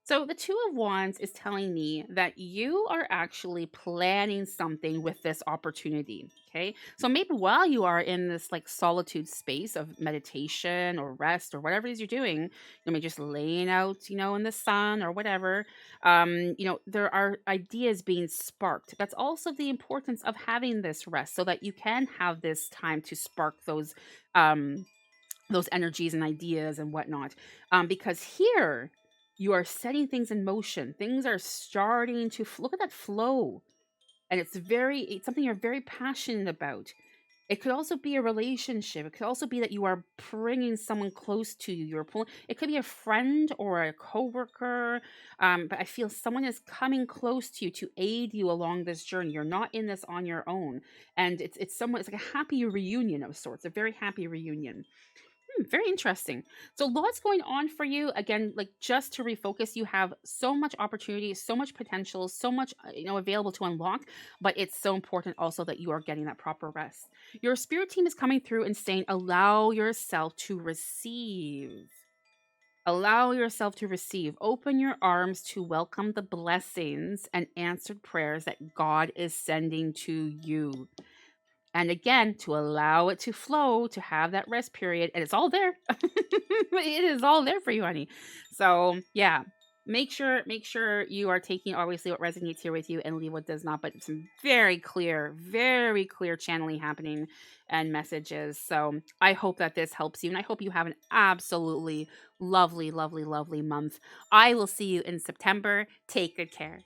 So the Two of Wands is telling me that you are actually planning something with this opportunity. Okay. So maybe while you are in this like solitude space of meditation or rest or whatever it is you're doing, maybe just laying out, in the sun or whatever, there are ideas being sparked. That's also the importance of having this rest so that you can have this time to spark those energies and ideas and whatnot. Because here you are setting things in motion. Things are starting to look at that flow, and it's something you're very passionate about. It could also be a relationship. It could also be that you are bringing someone close to you. It could be a friend or a coworker. But I feel someone is coming close to you to aid you along this journey. You're not in this on your own, and it's like a happy reunion of sorts. A very happy reunion. Very interesting. So lots going on for you. Again, like just to refocus, you have so much opportunity, so much potential, so much available to unlock. But it's so important also that you are getting that proper rest. Your spirit team is coming through and saying, allow yourself to receive. Allow yourself to receive. Open your arms to welcome the blessings and answered prayers that God is sending to you. And again, to allow it to flow, to have that rest period, and it's all there. It is all there for you, honey. So yeah, make sure you are taking obviously what resonates here with you and leave what does not. But some very clear channeling happening and messages. So I hope that this helps you, and I hope you have an absolutely lovely month. I will see you in September. Take good care.